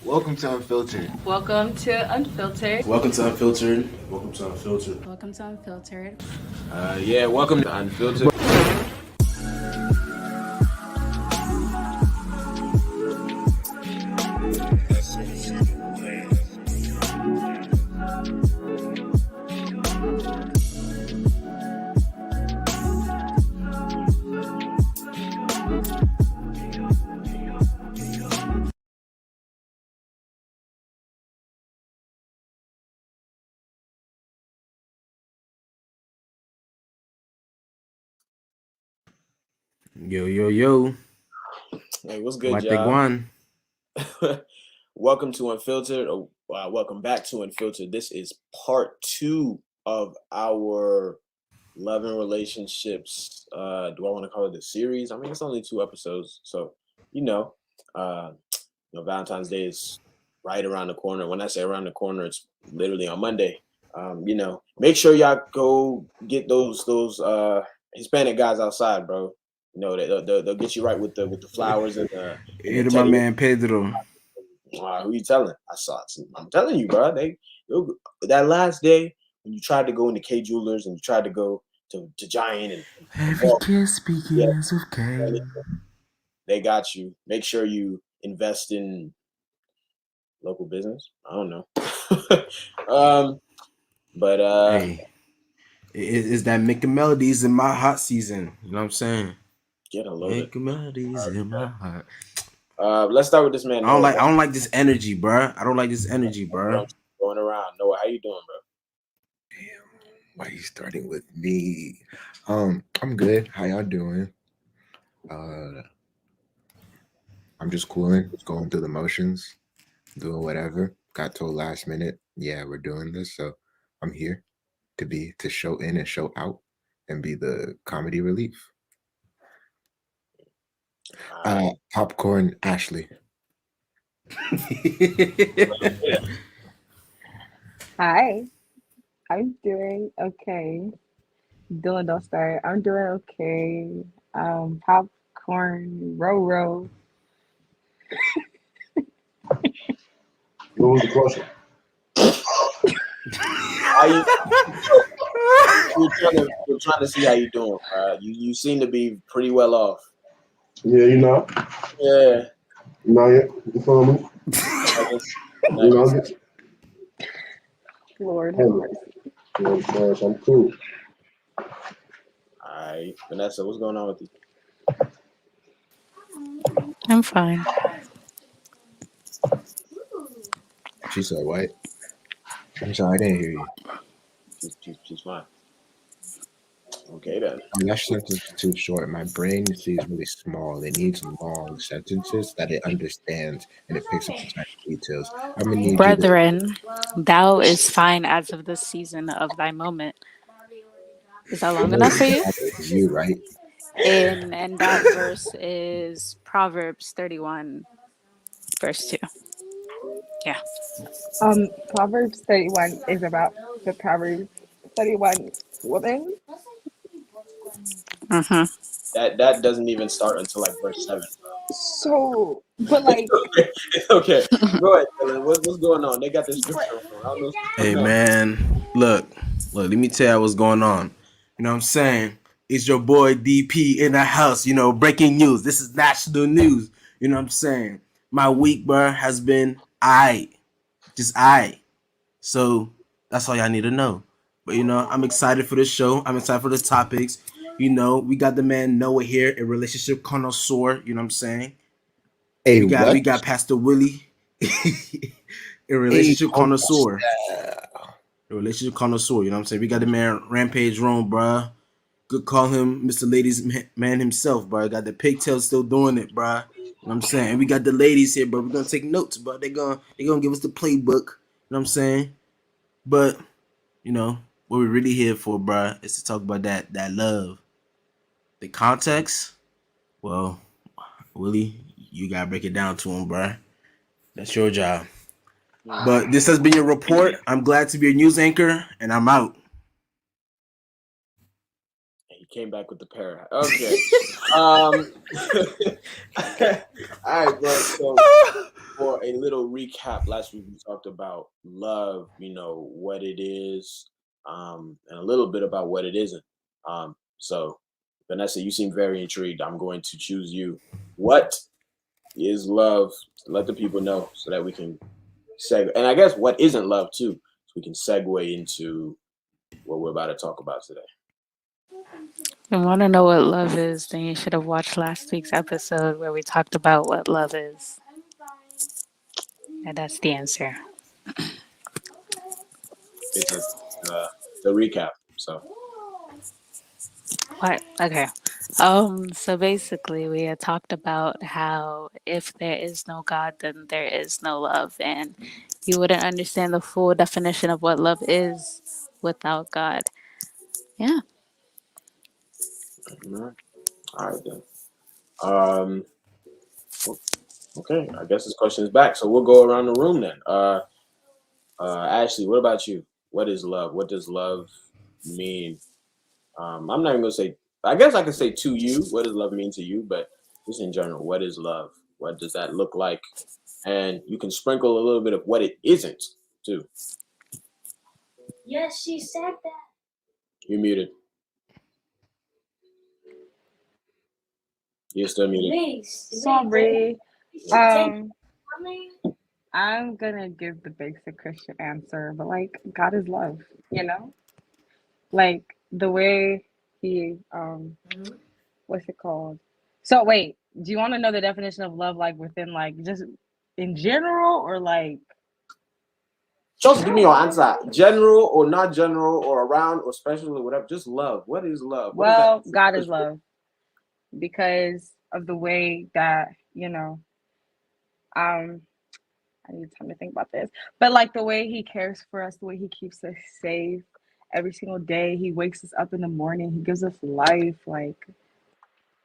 Welcome to Unfiltered. Welcome to Unfiltered. Welcome to Unfiltered. Welcome to Unfiltered. Welcome to Unfiltered. Welcome to Unfiltered. Yo. Hey, what's good, y'all? Welcome to Unfiltered. Welcome back to Unfiltered. This is part 2 of our love and relationships. Do I want to call it a series? I mean, it's only 2 episodes, so Valentine's Day is right around the corner. When I say around the corner, it's literally on Monday. Make sure y'all go get those Hispanic guys outside, bro. They'll get you right with the flowers and Hit my man Pedro. Who you telling? I saw it. I'm telling you, bro. That last day when you tried to go into K Jewelers and you tried to go to Giant and every kiss begins with K. They got you. Make sure you invest in local business. I don't know. Hey, it's that making melodies in my hot season. You know what I'm saying? Get a load making melodies in my heart. Let's start with this man. I don't like this energy, bro. I don't like this energy, bro. Going around. Noah, how you doing, bro? Damn, why are you starting with me? I'm good. How y'all doing? I'm just cooling, going through the motions, doing whatever. Got told last minute, yeah, we're doing this, so I'm here to show in and show out and be the comedy relief. Popcorn Ashley. Hi, I'm doing okay. Dylan, don't start. I'm doing okay. Popcorn, row. What was the question? We're trying to see how you doing. You seem to be pretty well off. Yeah, you know. Yeah. Not yet. You feel me? You know. Lord have mercy. Yeah, so I'm cool. All right, Vanessa, what's going on with you? I'm fine. She said what? I'm sorry, I didn't hear you. She's fine. Okay then. That sentence is too short. My brain sees really small. It needs long sentences that it understands and it picks up the tiny details. I'm gonna need Brethren, thou is fine as of the season of thy moment. Is that long enough for you? You right? And that verse is Proverbs 31, verse 2. Yeah. Proverbs 31 is about the Proverbs 31 woman. Mm-hmm. That doesn't even start until like verse 7. So, but like, okay. Go ahead, Dylan. What's going on? They got this scripture on. Hey man, look, let me tell you what's going on. You know what I'm saying? It's your boy DP in the house, breaking news. This is national news. You know what I'm saying? My week, bro, has been just So that's all y'all need to know. But I'm excited for the show. I'm excited for the topics. We got the man Noah here, a relationship connoisseur. You know what I'm saying? We got Pastor Willie, a relationship connoisseur. A relationship connoisseur. You know what I'm saying? We got the man Rampage Rome, bruh. Could call him Mr. Ladies Man himself, bro. Got the pigtails still doing it, bro. You know what I'm saying? And we got the ladies here, bro. We're gonna take notes, bro. They're gonna give us the playbook. You know what I'm saying? But what we're really here for, bro, is to talk about that love. The context, well, Willie, you gotta break it down to him, bro. That's your job. But this has been your report. I'm glad to be a news anchor, and I'm out. came back with the parrot. Okay. All right, bro. So for a little recap, last week we talked about love, what it is, and a little bit about what it isn't. So Vanessa, you seem very intrigued. I'm going to choose you. What is love? Let the people know so that we can segue. And I guess what isn't love too, so we can segue into what we're about to talk about today. You want to know what love is, then you should have watched last week's episode where we talked about what love is. And that's the answer. It's the recap. So What? Okay. So basically we had talked about how if there is no God, then there is no love. And you wouldn't understand the full definition of what love is without God. Yeah. all right then. Um, okay, I guess this question is back. So we'll go around the room then. Ashley, what about you? What is love? What does love mean? I'm not even gonna say. I guess I could say to you. What does love mean to you? But just in general, what is love? What does that look like? And you can sprinkle a little bit of what it isn't too. Yes, she said that. You're muted. You're still muted. Please. Sorry. I I'm gonna give the basic Christian answer, but like God is love, Like the way he what's it called? So wait, do you want to know the definition of love like within like just in general or like Just give me your answer. General or not general or around or special or whatever. Just love. What is love? What well, is that? God is love because of the way that, I need time to think about this. But like the way he cares for us, the way he keeps us safe every single day, he wakes us up in the morning, he gives us life, like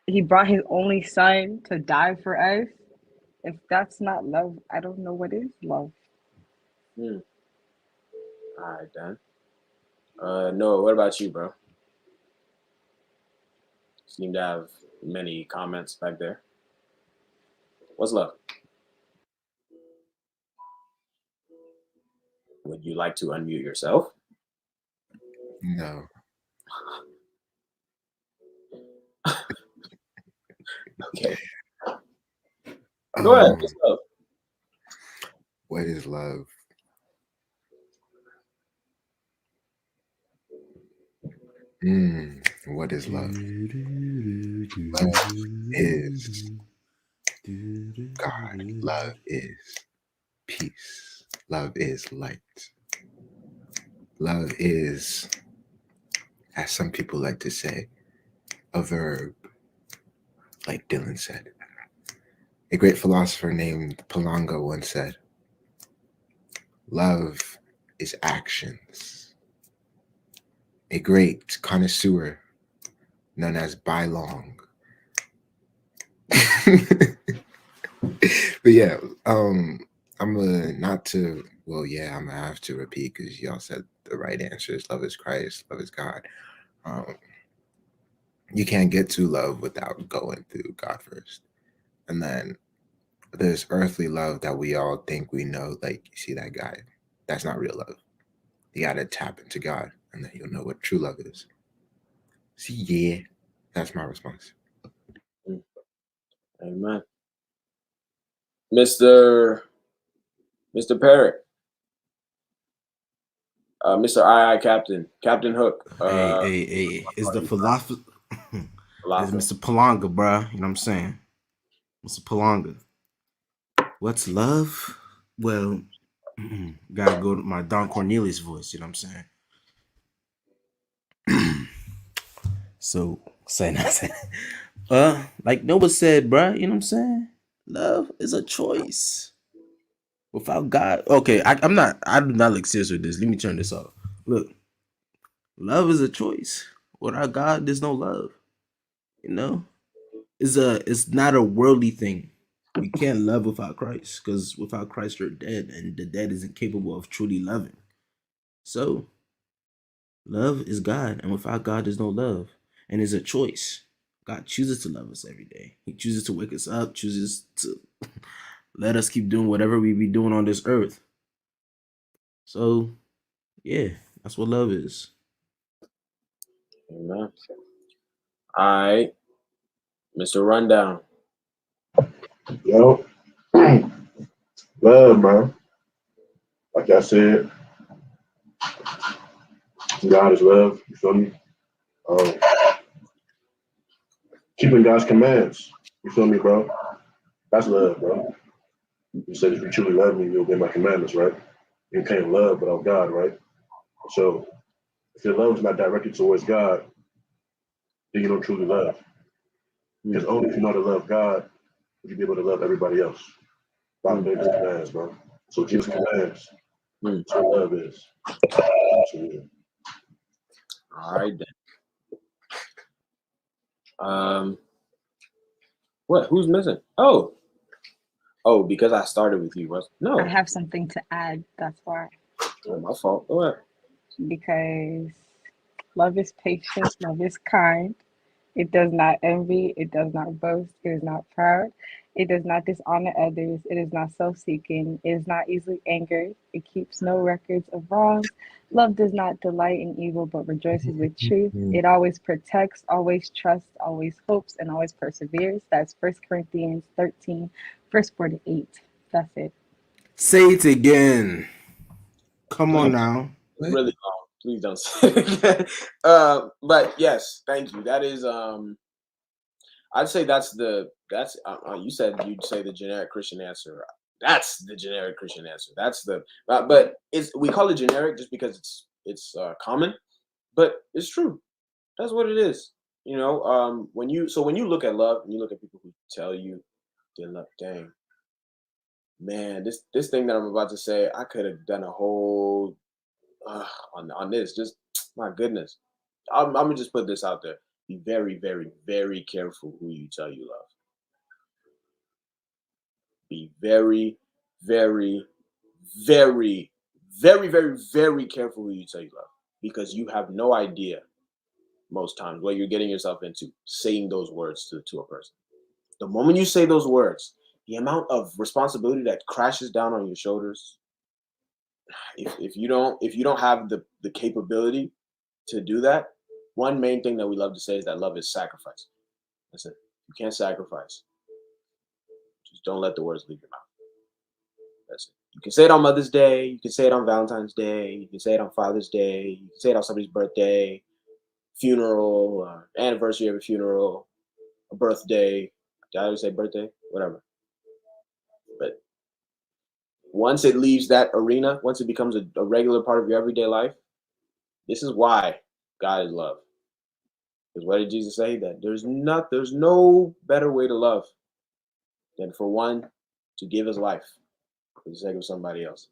he brought his only son to die for us. If that's not love, I don't know what is love. All right, then. Noah, what about you, bro? Seem to have many comments back there. What's love? Would you like to unmute yourself? No. Okay. Go ahead. What's love? What is love? What is love? Love is God. Love is peace. Love is light. Love is, as some people like to say, a verb, like Dylan said. A great philosopher named Palanga once said, love is actions. A great connoisseur known as Bylong. But yeah, I'm gonna have to repeat because y'all said the right answers. Love is Christ, love is God. You can't get to love without going through God first. And then there's earthly love that we all think we know, like you see that guy. That's not real love. You gotta tap into God, and then you'll know what true love is. See, yeah, that's my response. Amen. Mr. Parrott. Mr. Captain Hook. Hey, is the philosopher is Mr. Palanga, bro. You know what I'm saying? Mr. Palanga. What's love? Well, gotta go to my Don Cornelius voice, you know what I'm saying? So saying like Noah said, bro, you know what I'm saying? Love is a choice. Without God, okay, I do not look serious with this. Let me turn this off. Look, love is a choice. Without God, there's no love. You know, it's not a worldly thing. You can't love without Christ, because without Christ you're dead, and the dead isn't capable of truly loving. So, love is God, and without God there's no love. and it's a choice. God chooses to love us every day. He chooses to wake us up, chooses to let us keep doing whatever we be doing on this earth. So, yeah, that's what love is. Amen. All right, Mr. Rundown. Yo, love, man. Like I said, God is love. You feel me? Um, keeping God's commands. You feel me, bro? That's love, bro. You said if you truly love me, you'll obey my commandments, right? You can't love without God, right? So if your love is not directed towards God, then you don't truly love. Because only if you know to love God, will you be able to love everybody else. By obeying His commands, bro. So keep His commands. That's what love is. So, yeah. All right then. What? Who's missing? Oh, because I started with you. No, I have something to add. That's why. my fault. Go ahead. Because love is patient, love is kind. It does not envy, it does not boast, it is not proud, it does not dishonor others, it is not self seeking, it is not easily angered, it keeps no records of wrongs. Love does not delight in evil but rejoices with truth. It always protects, always trusts, always hopes, and always perseveres. That's 1 Corinthians 13, verse 4 to 8. That's it. Say it again. Come on now. It's really long. Please don't say it again. But yes, thank you. That is I'd say that's you said you'd say the generic Christian answer. That's the generic Christian answer. That's the but we call it generic just because it's common, but it's true. That's what it is. You know, when you look at love and you look at people who tell you they love, dang, man, this thing that I'm about to say, I could have done a whole on this. Just my goodness, I'm gonna just put this out there. Be very, very, very careful who you tell you love. Be very, very, very, very, very, very careful who you tell you love, because you have no idea most times what you're getting yourself into saying those words to a person. The moment you say those words, the amount of responsibility that crashes down on your shoulders. If you don't have the capability to do that, one main thing that we love to say is that love is sacrifice. Listen, you can't sacrifice. Just don't let the words leave your mouth. That's it. You can say it on Mother's Day. You can say it on Valentine's Day. You can say it on Father's Day. You can say it on somebody's birthday, funeral, anniversary of a funeral, a birthday. Did I always say birthday? Whatever. But once it leaves that arena, once it becomes a regular part of your everyday life, this is why God is love. Because what did Jesus say? That there's no better way to love than for one to give his life for the sake of somebody else.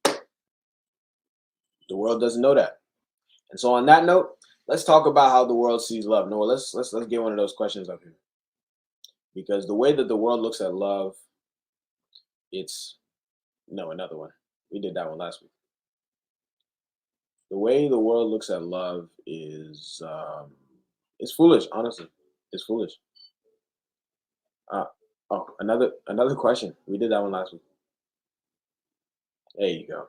The world doesn't know that. And so on that note, let's talk about how the world sees love. Noah, let's get one of those questions up here. Because the way that the world looks at love, another one. We did that one last week. The way the world looks at love is it's foolish, honestly. It's foolish. Another question. We did that one last week. There you go.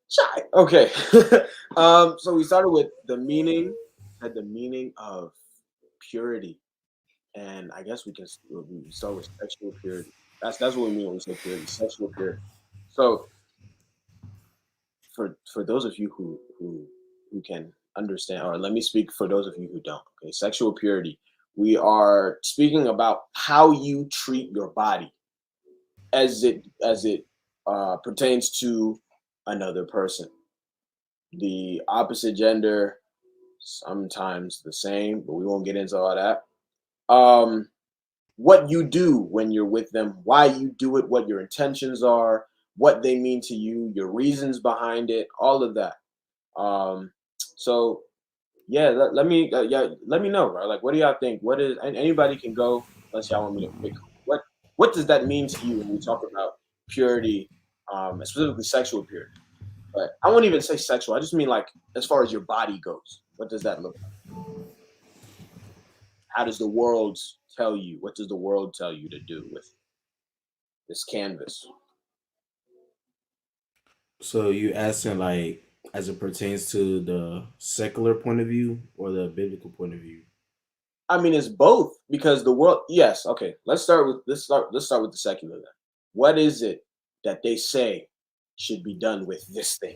Shy. Okay. So we started with the meaning of purity, and I guess we start with sexual purity. That's what we mean when we say purity, sexual purity. So for those of you who can understand, or let me speak for those of you who don't. Okay, sexual purity. We are speaking about how you treat your body as it pertains to another person. The opposite gender, sometimes the same, but we won't get into all that. What you do when you're with them, why you do it, what your intentions are, what they mean to you, your reasons behind it, all of that. So yeah, let me know, bro. Like, what do y'all think? What is, and anybody can go unless y'all want me to pick. What does that mean to you when we talk about purity, specifically sexual purity? But I won't even say sexual. I just mean like as far as your body goes. What does that look like? How does the world tell you? What does the world tell you to do with this canvas? So you asking like as it pertains to the secular point of view or the biblical point of view? I mean, it's both because the world. Yes, okay. Let's start with the secular then. What is it that they say should be done with this thing?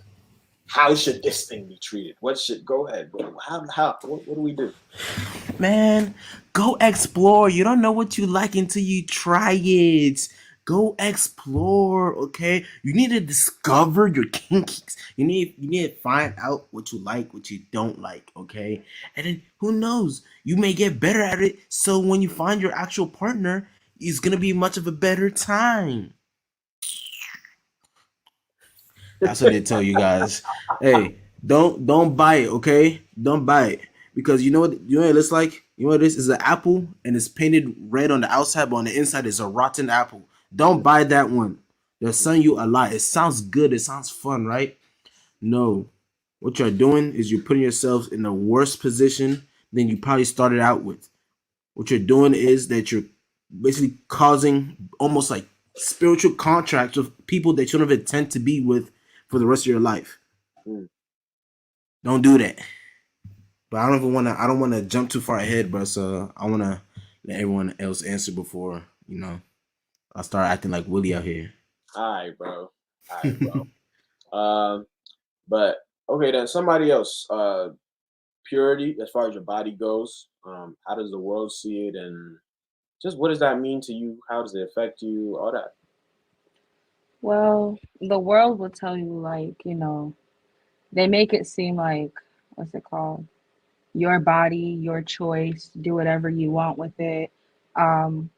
How should this thing be treated? What should go ahead? What do we do? Man, go explore. You don't know what you like until you try it. Go explore, okay? You need to discover your kinks. You need to find out what you like, what you don't like, okay? And then who knows? You may get better at it. So when you find your actual partner, it's gonna be much of a better time. That's what they tell you guys. Hey, don't buy it, okay? Don't buy it because you know what it looks like. You know what this is an apple and it's painted red on the outside, but on the inside is a rotten apple. Don't buy that one. They're selling you a lie. It sounds good. It sounds fun, right? No, what you're doing is you're putting yourself in a worse position than you probably started out with. What you're doing is that you're basically causing almost like spiritual contracts with people that you don't intend to be with for the rest of your life. Mm. Don't do that. But I don't even want to. I don't want to jump too far ahead, bro. So I want to let everyone else answer before I start acting like Willie out here. All right, bro. All right, bro. But okay, then somebody else. Purity, as far as your body goes. How does the world see it, and just what does that mean to you? How does it affect you? All that. Well, the world will tell you, like, they make it seem like, what's it called? Your body, your choice, do whatever you want with it. Um,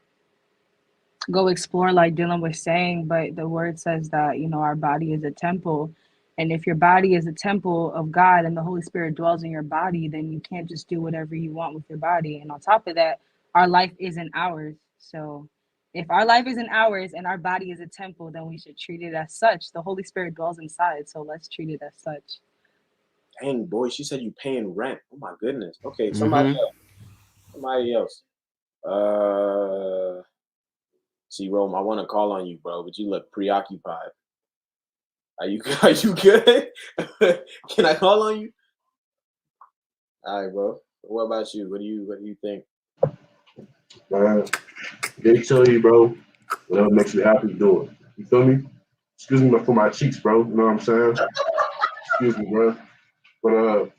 Go explore, like Dylan was saying, but the word says that, our body is a temple. And if your body is a temple of God and the Holy Spirit dwells in your body, then you can't just do whatever you want with your body. And on top of that, our life isn't ours. So if our life isn't ours and our body is a temple, then we should treat it as such. The Holy Spirit dwells inside, so let's treat it as such. Dang, boy, she said you paying rent. Oh my goodness. Okay, somebody Mm-hmm. else. Somebody else. See, Rome, I want to call on you, bro, but you look preoccupied. Are you are you good? Can I call on you? All right, bro. What about you? What do you think? Man, they tell you, bro, whatever makes you happy, do it. You feel me? Excuse me for my cheeks, bro. You know what I'm saying? Excuse me, bro. But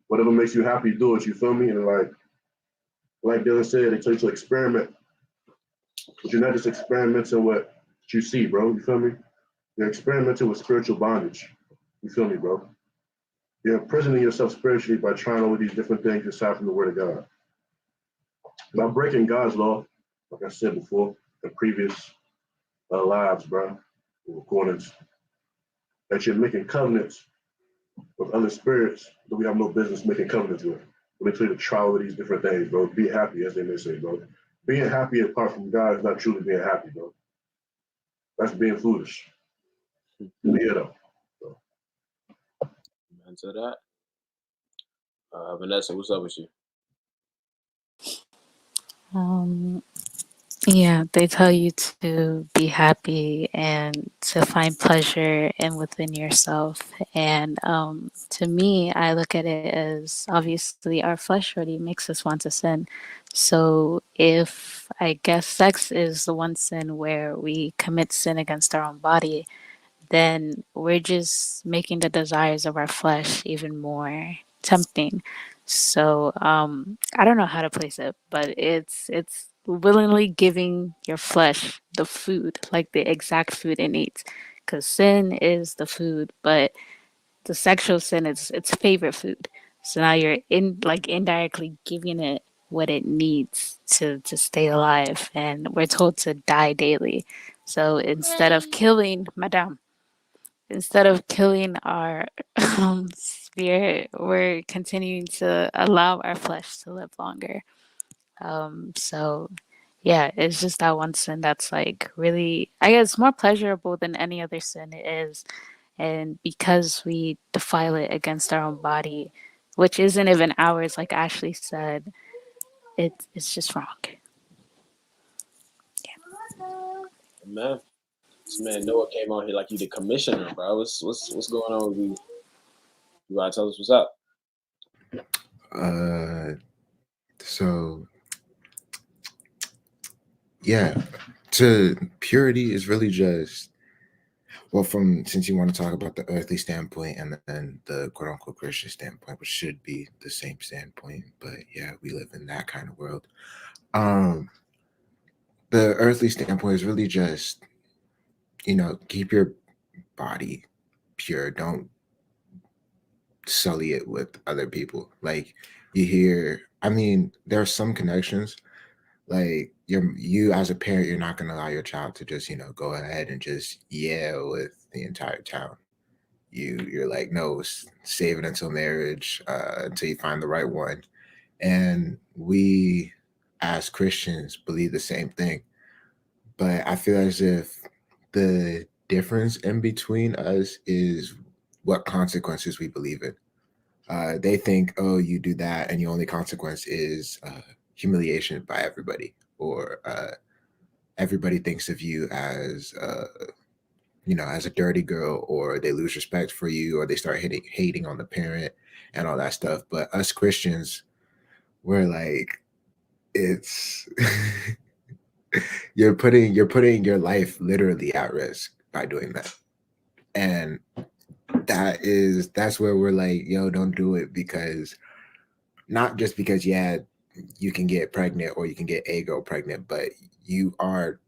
whatever makes you happy, do it. You feel me? And like Dylan said, they tell you to experiment, but you're not just experimenting with what you see, bro. You feel me? You're experimenting with spiritual bondage. You feel me, bro? You're imprisoning yourself spiritually by trying all of these different things aside from the Word of God. By breaking God's law, like I said before, in previous lives, bro, recordings, that you're making covenants with other spirits that we have no business making covenants with. Let me tell you to try all of these different things, bro. Be happy, as they may say, bro. Being happy apart from God is not truly being happy, bro. That's being foolish. Yeah, though. So, Answer that. Vanessa, what's up with you? Um, yeah, they tell you to be happy and to find pleasure in within yourself. And to me, I look at it as obviously our flesh already makes us want to sin. So if I guess sex is the one sin where we commit sin against our own body, then we're just making the desires of our flesh even more tempting. So I don't know how to place it, but it's willingly giving your flesh the food, like the exact food it needs. Because sin is the food, but the sexual sin is its favorite food. So now you're indirectly giving it what it needs to stay alive, and we're told to die daily. So instead of killing, madame, instead of killing our spirit, we're continuing to allow our flesh to live longer. So yeah, it's just that one sin that's like really, I guess, more pleasurable than any other sin it is. And because we defile it against our own body, which isn't even ours, like Ashley said. It's just wrong. Man, this man Noah came on here like he the commissioner, bro. What's going on with you? You gotta tell us what's up. So yeah, to purity is really just, well, from, since you want to talk about the earthly standpoint and then the quote unquote Christian standpoint, which should be the same standpoint, but yeah, we live in that kind of world. The earthly standpoint is really just, keep your body pure. Don't sully it with other people. Like, you hear, I mean, there are some connections. Like, you as a parent, you're not going to allow your child to just, go ahead and just yell with the entire town. You're like, no, save it until marriage, until you find the right one. And we as Christians believe the same thing. But I feel as if the difference in between us is what consequences we believe in. They think, oh, you do that, and your only consequence is humiliation by everybody, or everybody thinks of you as, as a dirty girl, or they lose respect for you, or they start hating on the parent and all that stuff. But us Christians, we're like, it's you're putting your life literally at risk by doing that. And that's where we're like, yo, don't do it, because not just because, yeah, you can get pregnant or you can get a girl pregnant, but you are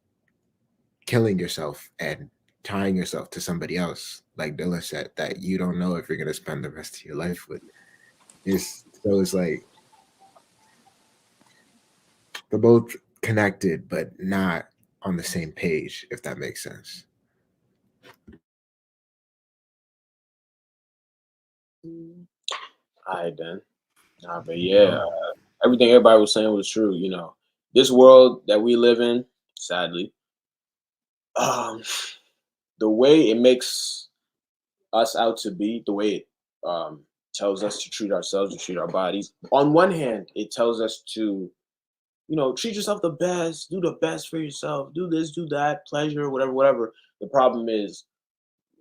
killing yourself and tying yourself to somebody else, like Dylan said, that you don't know if you're going to spend the rest of your life with. It's like they're both connected but not on the same page, if that makes sense. All right, then. Nah, but yeah, everything everybody was saying was true. This world that we live in, sadly, um, the way it makes us out to be, the way it tells us to treat ourselves, to treat our bodies. On one hand, it tells us to, treat yourself the best, do the best for yourself, do this, do that, pleasure, whatever, whatever. The problem is,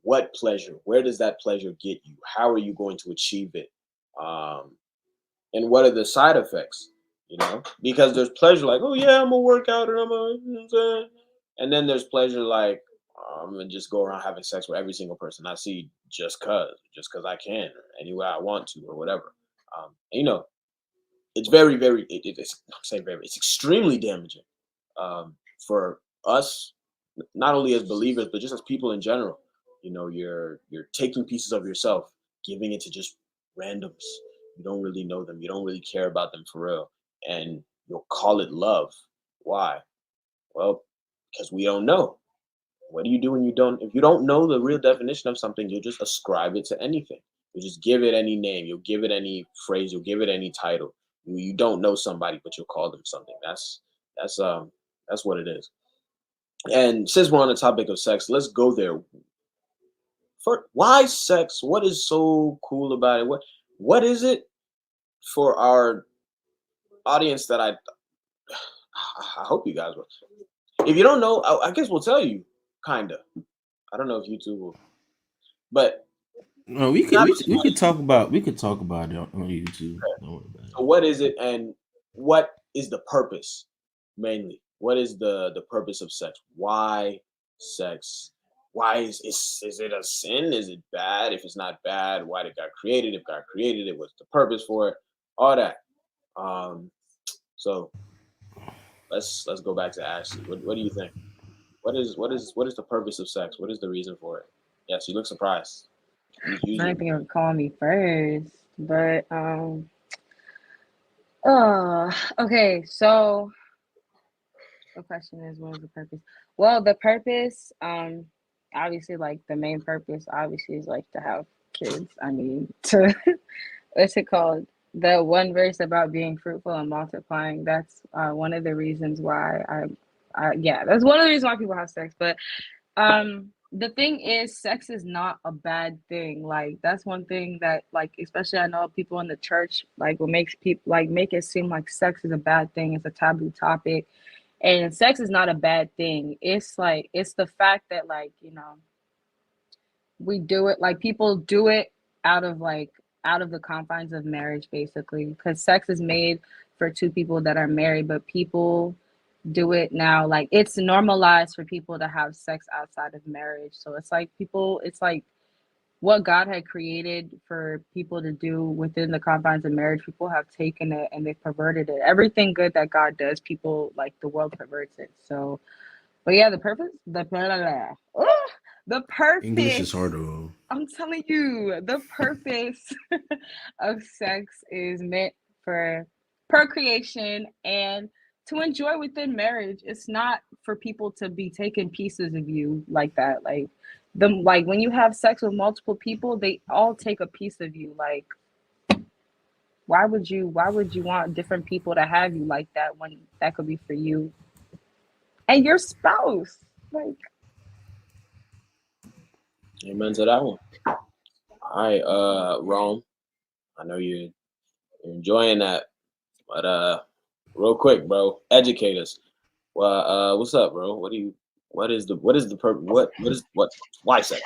what pleasure? Where does that pleasure get you? How are you going to achieve it? And what are the side effects? Because there's pleasure like, oh yeah, I'm gonna work out and and then there's pleasure like, I'm gonna just go around having sex with every single person I see just cause I can, or any way I want to, or whatever. It's very, very, it's I'm saying very, it's extremely damaging for us, not only as believers but just as people in general. You're taking pieces of yourself, giving it to just randoms. You don't really know them, you don't really care about them for real, and you'll call it love. Why? Well, because we don't know. What do you do when you don't, if you don't know the real definition of something, you'll just ascribe it to anything. You just give it any name, you'll give it any phrase, you'll give it any title. You don't know somebody, but you'll call them something. That's what it is. And since we're on the topic of sex, let's go there. For why sex? What is so cool about it? What is it for our audience that I hope you guys will. If you don't know, I guess we'll tell you, kinda. I don't know if YouTube will, but No, we could talk about it on YouTube. Don't worry about it. so what is it, and what is the purpose mainly? What is the purpose of sex? Why sex? Why is it a sin? Is it bad? If it's not bad, why did God create it? If God created it, what's the purpose for it? All that. So let's go back to Ashley. What do you think? What is the purpose of sex? What is the reason for it? Yes, you look surprised. I Usually, didn't think it would call me first, but oh, okay. So the question is, what is the purpose? Well, the purpose, obviously, like the main purpose, obviously, is like to have kids. I mean, to what's it called? The one verse about being fruitful and multiplying. That's one of the reasons why yeah, that's one of the reasons why people have sex. But the thing is, sex is not a bad thing. Like that's one thing that, like, especially I know people in the church, like, what makes people like make it seem like sex is a bad thing. It's a taboo topic, and sex is not a bad thing. It's like it's the fact that, like, we do it, like people do it out of like out of the confines of marriage, basically, because sex is made for two people that are married, but people do it now, like it's normalized for people to have sex outside of marriage. So it's like people, it's like what God had created for people to do within the confines of marriage, people have taken it and they've perverted it. Everything good that God does, people, like, the world perverts it. So, but yeah, the purpose, the English is purpose, harder. I'm telling you, the purpose of sex is meant for procreation and to enjoy within marriage. It's not for people to be taking pieces of you like that. Like when you have sex with multiple people, they all take a piece of you. Like, why would you want different people to have you like that when that could be for you and your spouse? Like, Amen to that one. All right, Rome. I know you're enjoying that, but real quick, bro, educate us. Well, what's up, bro? What is the purpose? Why sex?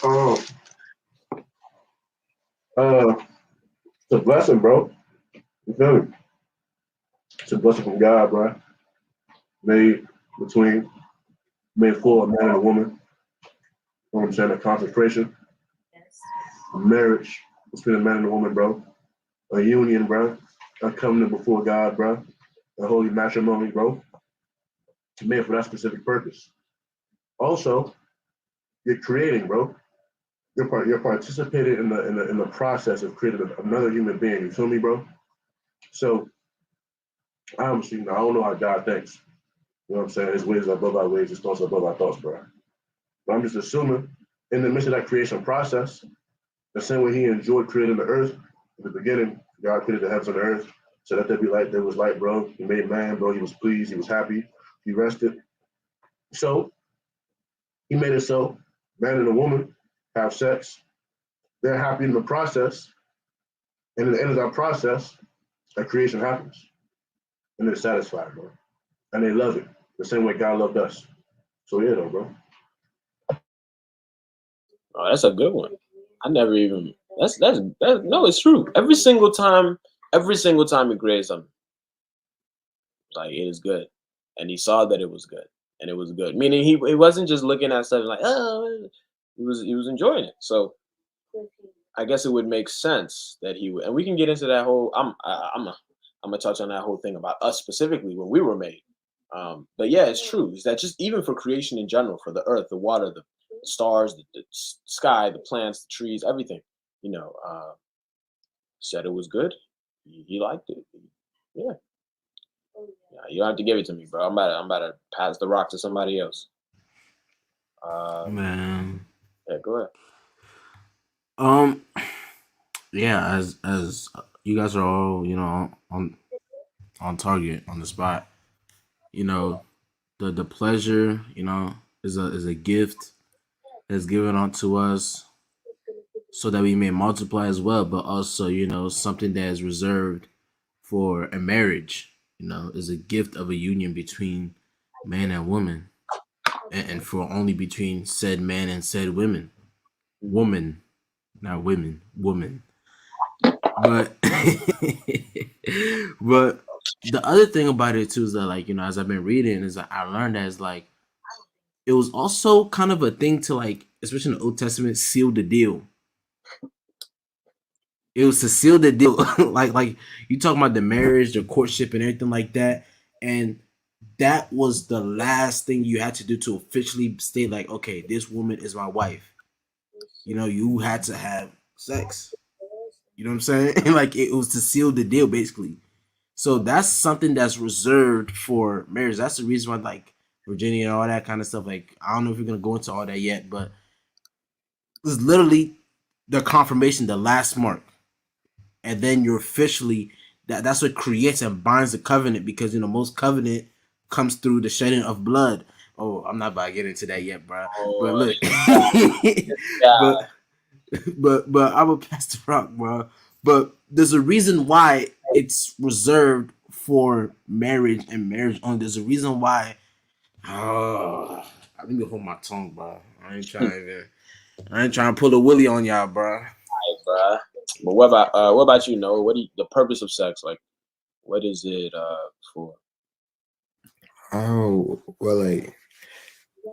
Oh, it's a blessing, bro. You feel me? It's a blessing from God, bro. Made between made for a man and a woman. You know what I'm saying? A consecration, a marriage between a man and a woman, bro. A union, bro. A covenant before God, bro. A holy matrimony, bro. Made for that specific purpose. Also, you're creating, bro. You're participating in the process of creating another human being. You feel me, bro? So obviously, I don't know how God thinks. You know what I'm saying? His ways are above our ways, his thoughts are above our thoughts, bro. But I'm just assuming in the midst of that creation process, the same way he enjoyed creating the earth in the beginning, God created the heavens and the earth. So let there be light, there was light, bro. He made man, bro. He was pleased, he was happy, he rested. So he made it so man and a woman have sex. They're happy in the process. And at the end of that process, that creation happens. And they're satisfied, bro. And they love it the same way God loved us. So yeah, though, bro. Oh, that's a good one. I never even. That's no, it's true. Every single time he created something, like it is good, and he saw that it was good, and it was good. Meaning he wasn't just looking at stuff like, oh, he was enjoying it. So I guess it would make sense that he would, and we can get into that whole. I'm gonna touch on that whole thing about us specifically when we were made. But yeah, it's true. Is that just even for creation in general, for the earth, the water, the stars, the sky, the plants, the trees, everything. You know, said it was good. He liked it. Yeah. Yeah, you don't have to give it to me, bro. I'm about to pass the rock to somebody else. Man. Yeah, go ahead. Um. Yeah. As you guys are all on target on the spot. You know the pleasure. Is a gift that's given unto us so that we may multiply as well, but also something that is reserved for a marriage. Is a gift of a union between man and woman, and for only between said man and said woman, not women, woman. But but the other thing about it too is that, like, as I've been reading, is that I learned that it's like it was also kind of a thing to, like, especially in the Old Testament, seal the deal. It was to seal the deal. like you talking about the marriage, the courtship, and everything like that. And that was the last thing you had to do to officially state, like, okay, this woman is my wife. You had to have sex. You know what I'm saying? Like, it was to seal the deal, basically. So that's something that's reserved for marriage. That's the reason why, like, Virginia and all that kind of stuff. Like, I don't know if we're gonna go into all that yet, but it's literally the confirmation, the last mark. and then you're officially that's what creates and binds the covenant, because most covenant comes through the shedding of blood. Oh, I'm not about to get into that yet, bro. But Oh, look, yeah. but but I'm a pastor rock, bro. But there's a reason why it's reserved for marriage and marriage only. There's a reason why. Oh, let me hold my tongue, bro. I ain't trying to pull a willy on y'all, bro. Bruh. But what about you, Noah? The purpose of sex? Like, what is it for? Oh, well, like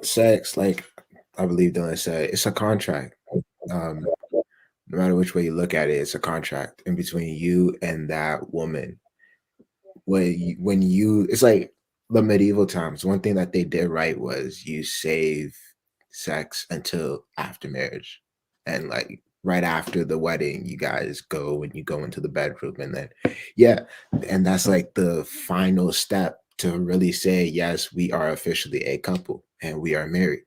sex, like I believe Dylan said, it's a contract. Um, no matter which way you look at it, it's a contract in between you and that woman. It's like the medieval times. One thing that they did right was you save sex until after marriage, and like right after the wedding, you guys go and you go into the bedroom, and then yeah, and that's like the final step to really say yes, we are officially a couple and we are married.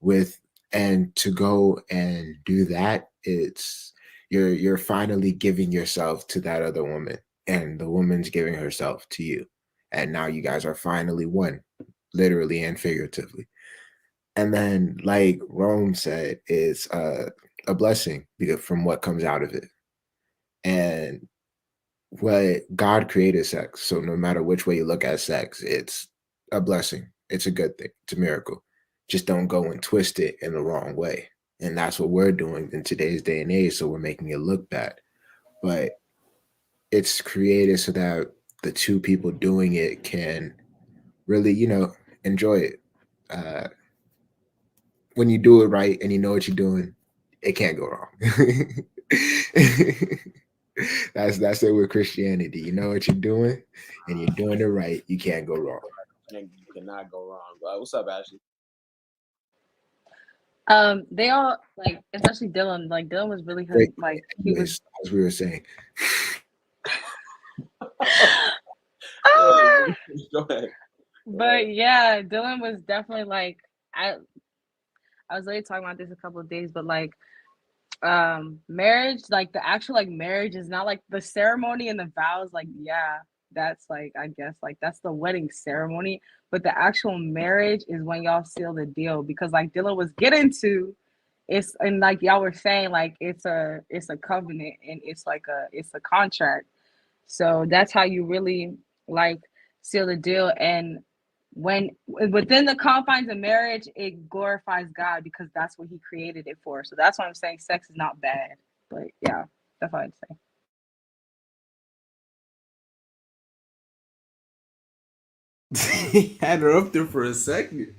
With and to go and do that, it's you're finally giving yourself to that other woman, and the woman's giving herself to you, and now you guys are finally one, literally and figuratively. And then like Rome said, it's a blessing because from what comes out of it. And what God created sex, so no matter which way you look at sex, it's a blessing, it's a good thing, it's a miracle. Just don't go and twist it in the wrong way. And that's what we're doing in today's day and age, so we're making it look bad. But it's created so that the two people doing it can really, enjoy it. uh, when you do it right and you know what you're doing, it can't go wrong. That's it with Christianity. You know what you're doing, and you're doing it right. You can't go wrong. You cannot go wrong. What's up, Ashley? They all like, especially Dylan. Like Dylan was really Wait, like he was. anyways, as we were saying, Ah! Go ahead. But yeah, Dylan was definitely like I was literally talking about this a couple of days, but like marriage, like the actual like marriage is not like the ceremony and the vows, like yeah, that's like I guess like that's the wedding ceremony, but the actual marriage is when y'all seal the deal, because like Dylan was getting to, it's, and like y'all were saying, like it's a covenant and it's a contract. So that's how you really like seal the deal. And when within the confines of marriage, it glorifies God because that's what He created it for. So that's why I'm saying sex is not bad. But yeah, that's what I'd say. Had her up there for a second.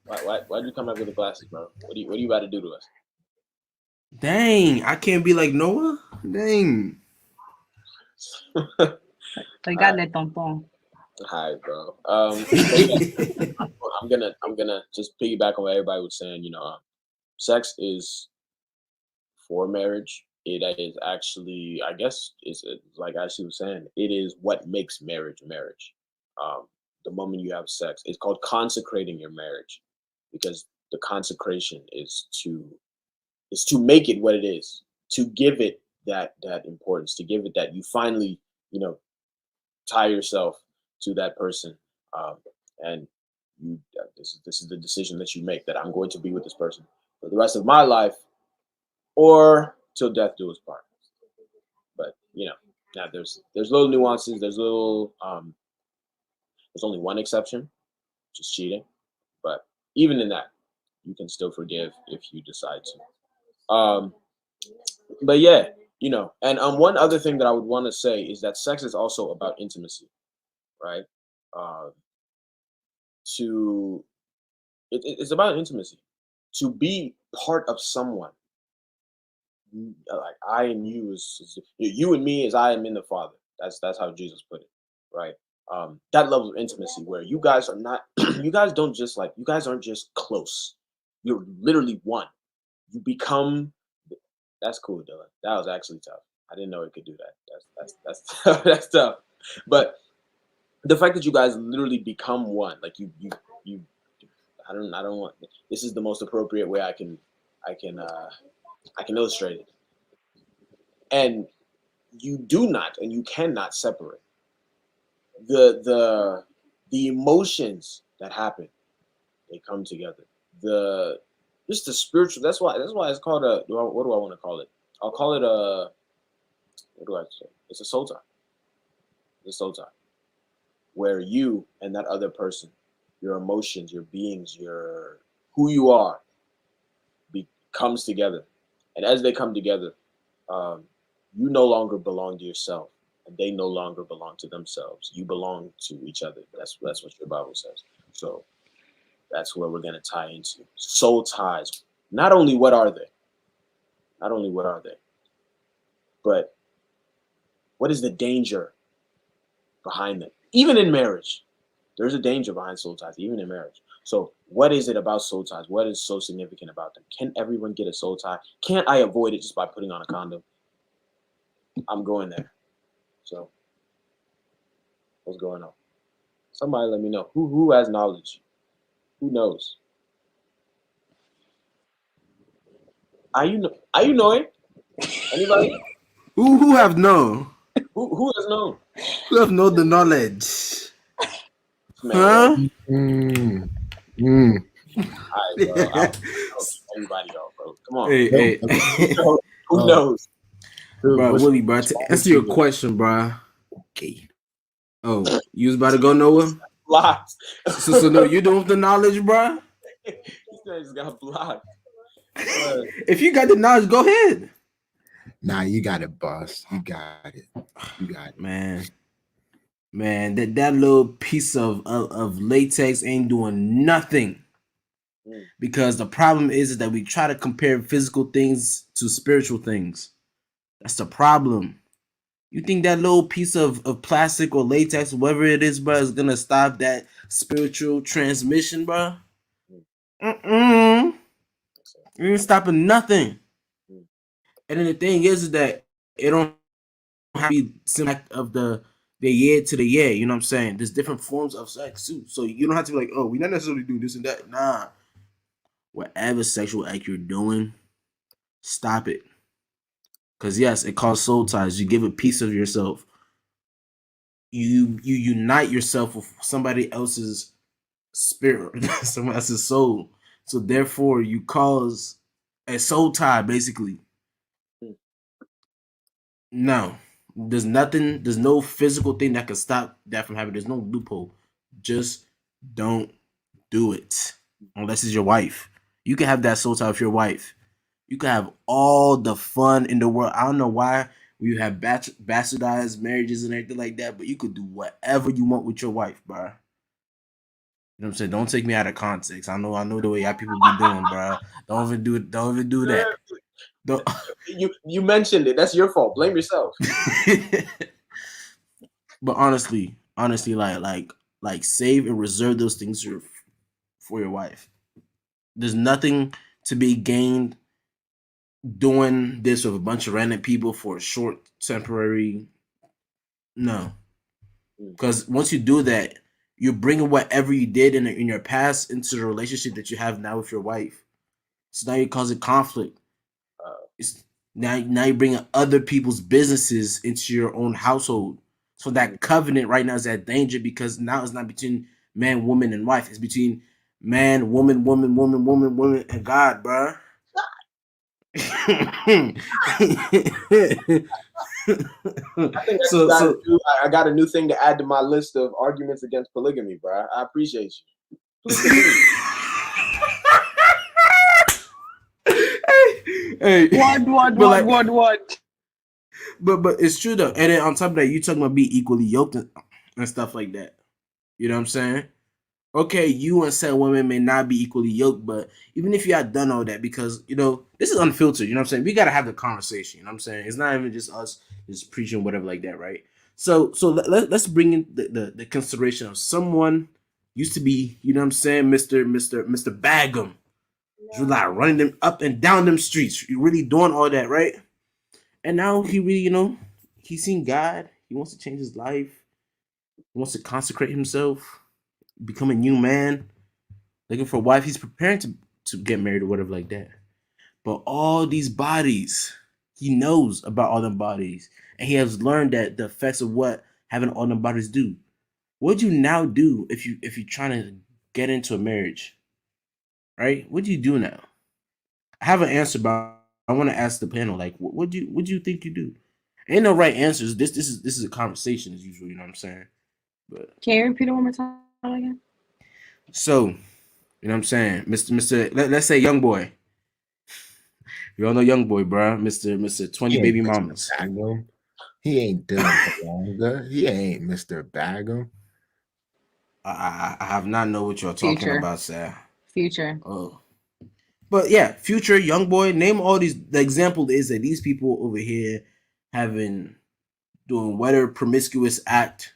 Why'd you come up with the glasses, bro? What are you about to do to us? Dang, I can't be like Noah. Dang. So you got le tonton. Hi, bro. I'm gonna just piggyback on what everybody was saying. Sex is for marriage. It is actually, I guess, it's like Ashley was saying, it is what makes marriage marriage. The moment you have sex, it's called consecrating your marriage, because the consecration is to make it what it is, to give it that importance, to give it that you finally, tie yourself to that person, and this is the decision that you make, that I'm going to be with this person for the rest of my life, or till death do us part. But now there's little nuances. There's only one exception, which is cheating. But even in that, you can still forgive if you decide to. But yeah, and one other thing that I would want to say is that sex is also about intimacy, right? Uh, to it's about intimacy. To be part of someone, like I and you is you and me as I am in the Father. That's how Jesus put it, right? That level of intimacy where you guys are not, you guys don't just like, you guys aren't just close. You're literally one. You become. That's cool, Dylan. That was actually tough. I didn't know it could do that. That's that's tough. But the fact that you guys literally become one, like you. I don't want. This is the most appropriate way I can illustrate it. And you do not and you cannot separate the emotions that happen. They come together. The just the spiritual. That's why it's called a. What do I want to call it? I'll call it a. What do I say? It's a soul tie. It's a soul tie, where you and that other person, your emotions, your beings, your who you are, comes together, and as they come together, you no longer belong to yourself, and they no longer belong to themselves. You belong to each other. That's what your Bible says. So that's where we're going to tie into soul ties. Not only what are they, but what is the danger behind them? Even in marriage, there's a danger behind soul ties, even in marriage. So what is it about soul ties? What is so significant about them? Can everyone get a soul tie? Can't I avoid it just by putting on a condom? I'm going there. So what's going on? Somebody let me know. Who has knowledge? Who knows? Are you knowing? Anybody? Who have known? Who has known? Who have known the knowledge? Man, Huh? Mm, mm. all right, bro. I'll everybody go, bro. Come on. Hey, No, hey. Who knows? dude, Bro, what's- Willie, bro, to what's answer your you- question, bro. Okay. Oh, you was about to go, Noah? Blocked. So no, you doing with the knowledge, bro? He said just got blocked. If you got the knowledge, go ahead. Nah, you got it, boss. You got it. You got it. Man, that little piece of latex ain't doing nothing. Because the problem is that we try to compare physical things to spiritual things. That's the problem. You think that little piece of plastic or latex, whatever it is, bro, is gonna stop that spiritual transmission, bro? Mm-mm. It ain't stopping nothing. And then the thing is that it don't have to be similar of the year to the year. You know what I'm saying? There's different forms of sex too. So you don't have to be like, oh, we're not necessarily doing this and that. Nah. Whatever sexual act you're doing, stop it. Because yes, it causes soul ties. You give a piece of yourself. You unite yourself with somebody else's spirit, someone else's soul. So therefore, you cause a soul tie, basically. No, there's nothing. There's no physical thing that can stop that from happening. There's no loophole. Just don't do it unless it's your wife. You can have that soul tie with your wife. You can have all the fun in the world. I don't know why we have bastardized marriages and everything like that, but you could do whatever you want with your wife, bro. You know what I'm saying? Don't take me out of context. I know the way y'all people be doing, bro. Don't even do that. Don't. You mentioned it. That's your fault. Blame yourself. But honestly, like save and reserve those things for your wife. There's nothing to be gained doing this with a bunch of random people for a short temporary. No, because once you do that, you're bringing whatever you did in your past into the relationship that you have now with your wife. So now you're causing conflict. It's now you're bringing other people's businesses into your own household. So that covenant right now is at danger because now it's not between man, woman, and wife. It's between man, woman, and God, bruh. I think so I got a new thing to add to my list of arguments against polygamy, bro. I appreciate you. Please continue. hey, What? but it's true though. And then on top of that, you talking about be equally yoked and stuff like that. You know what I'm saying? Okay, you and said women may not be equally yoked, but even if you had done all that, because this is unfiltered, you know what I'm saying? We gotta have the conversation, you know what I'm saying? It's not even just us just preaching whatever like that, right? So let's bring in the consideration of someone used to be, you know what I'm saying, Mr. Bagum. You like running them up and down them streets. You really doing all that, right? And now he really, he's seen God. He wants to change his life. He wants to consecrate himself, become a new man, looking for a wife. He's preparing to get married or whatever like that. But all these bodies He knows about all them bodies, and he has learned that the effects of what having all them bodies do. What do you now do if you're trying to get into a marriage, right? What do you do now? I have an answer, but I want to ask the panel, like, what do you think you do? Ain't no right answers. This is a conversation as usual. You know what I'm saying? But Can you repeat it one more time again? so you know what I'm saying, Mister. Let's say young boy. You all know young boy, bro. Mister 20 He ain't baby Mr. mamas. Bagum. He ain't Dylan Palonga. He ain't Mr. Bagum. I have not know what you're talking Future. about, sir. Future. Oh, but yeah, future young boy. Name all these. The example is that these people over here having doing whatever promiscuous act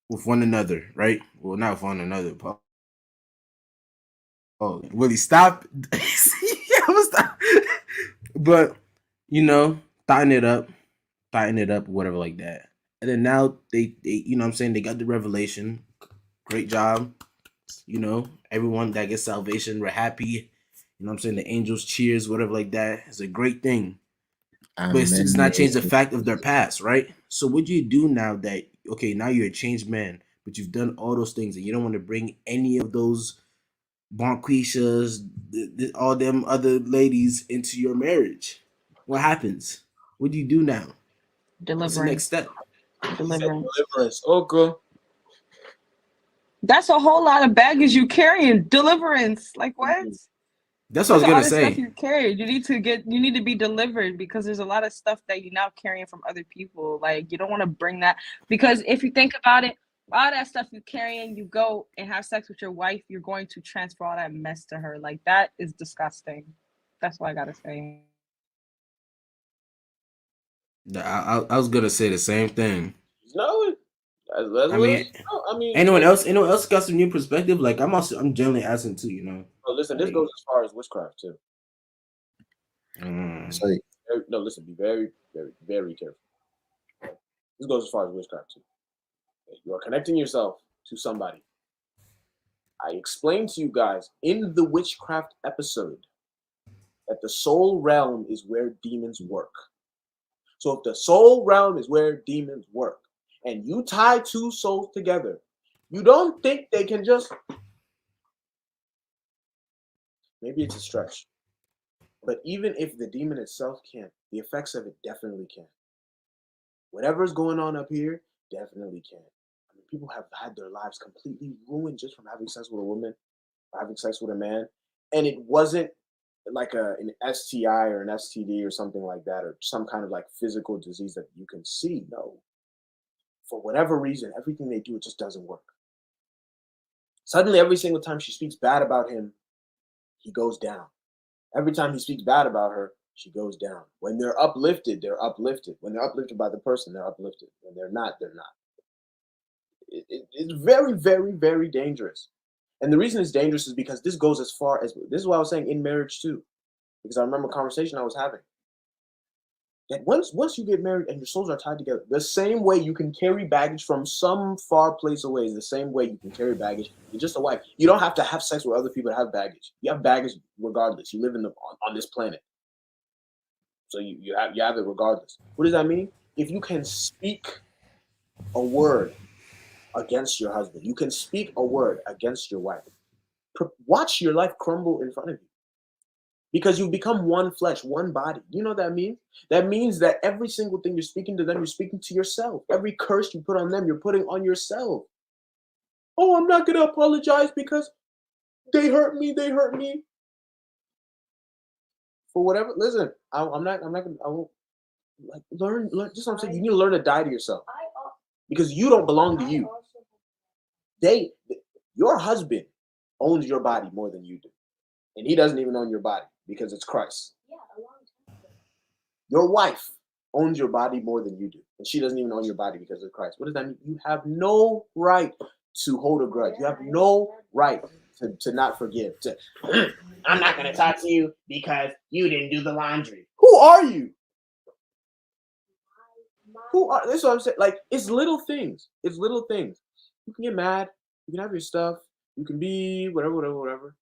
with one another, right? Well, not with one another. Oh, Willie, stop. Yeah, I'm stop. But you know, tighten it up, whatever like that. And then now they you know what I'm saying, they got the revelation. Great job. You know, everyone that gets salvation, we're happy. You know what I'm saying? The angels cheers, whatever like that. It's a great thing. But it still does not change the Amen. fact of their past, right? So what do you do now that okay, now you're a changed man, but you've done all those things and you don't want to bring any of those Bonquishas, all them other ladies into your marriage? What happens? What do you do now? What's the next Deliverance. step? He said Deliverance. deliverance. Okay. That's a whole lot of baggage you carrying. Deliverance. Like what? That's what I There's was a gonna lot of stuff say. you carry. You need to be delivered because there's a lot of stuff that you're now carrying from other people. Like you don't want to bring that because if you think about it, all that stuff you carrying, you go and have sex with your wife, you're going to transfer all that mess to her. Like that is disgusting. That's what I gotta say. I was gonna say the same thing. No, that's I what mean, it's. No, I mean, anyone listen, else? Anyone else got some new perspective? Like I'm generally asking too. You know, listen. This like goes as far as witchcraft too. um, So No, listen. Be very, very, very careful. This goes as far as witchcraft too. You are connecting yourself to somebody. I explained to you guys in the witchcraft episode that the soul realm is where demons work. So if the soul realm is where demons work, and you tie two souls together, you don't think they can just. Maybe it's a stretch. But even if the demon itself can't, the effects of it definitely can. Whatever's going on up here definitely can. I mean, people have had their lives completely ruined just from having sex with a woman, or having sex with a man, and it wasn't like an STI or an STD or something like that, or some kind of like physical disease that you can see. No, for whatever reason, everything they do, it just doesn't work. Suddenly, every single time she speaks bad about him, he goes down. Every time he speaks bad about her, she goes down. When they're uplifted, they're uplifted. When they're uplifted by the person, they're uplifted. When they're not, they're not. It's very, very, very dangerous. And the reason it's dangerous is because this goes as far as this is what I was saying in marriage too. Because I remember a conversation I was having. That once you get married and your souls are tied together, the same way you can carry baggage from some far place away is the same way you can carry baggage. You're just a wife. You don't have to have sex with other people to have baggage. You have baggage regardless. You live on this planet. So you have it regardless. What does that mean? If you can speak a word against your husband, you can speak a word against your wife. Watch your life crumble in front of you because you become one flesh, one body. You know what that means? That means that every single thing you're speaking to them, you're speaking to yourself. Every curse you put on them, you're putting on yourself. Oh, I'm not gonna apologize because they hurt me. They hurt me for whatever. Listen, I'm not. I'm not gonna. I won't. Like learn. Just what I'm saying. You need to learn to die to yourself because you don't belong to you. Your husband owns your body more than you do, and he doesn't even own your body because it's Christ. Your wife owns your body more than you do, and she doesn't even own your body because of Christ. What does that mean? You have no right to hold a grudge. You have no right to not forgive. I'm not going to talk to you because you didn't do the laundry. Who are you? This is what I'm saying. Like, it's little things. It's little things. You can get mad. You can have your stuff. You can be whatever.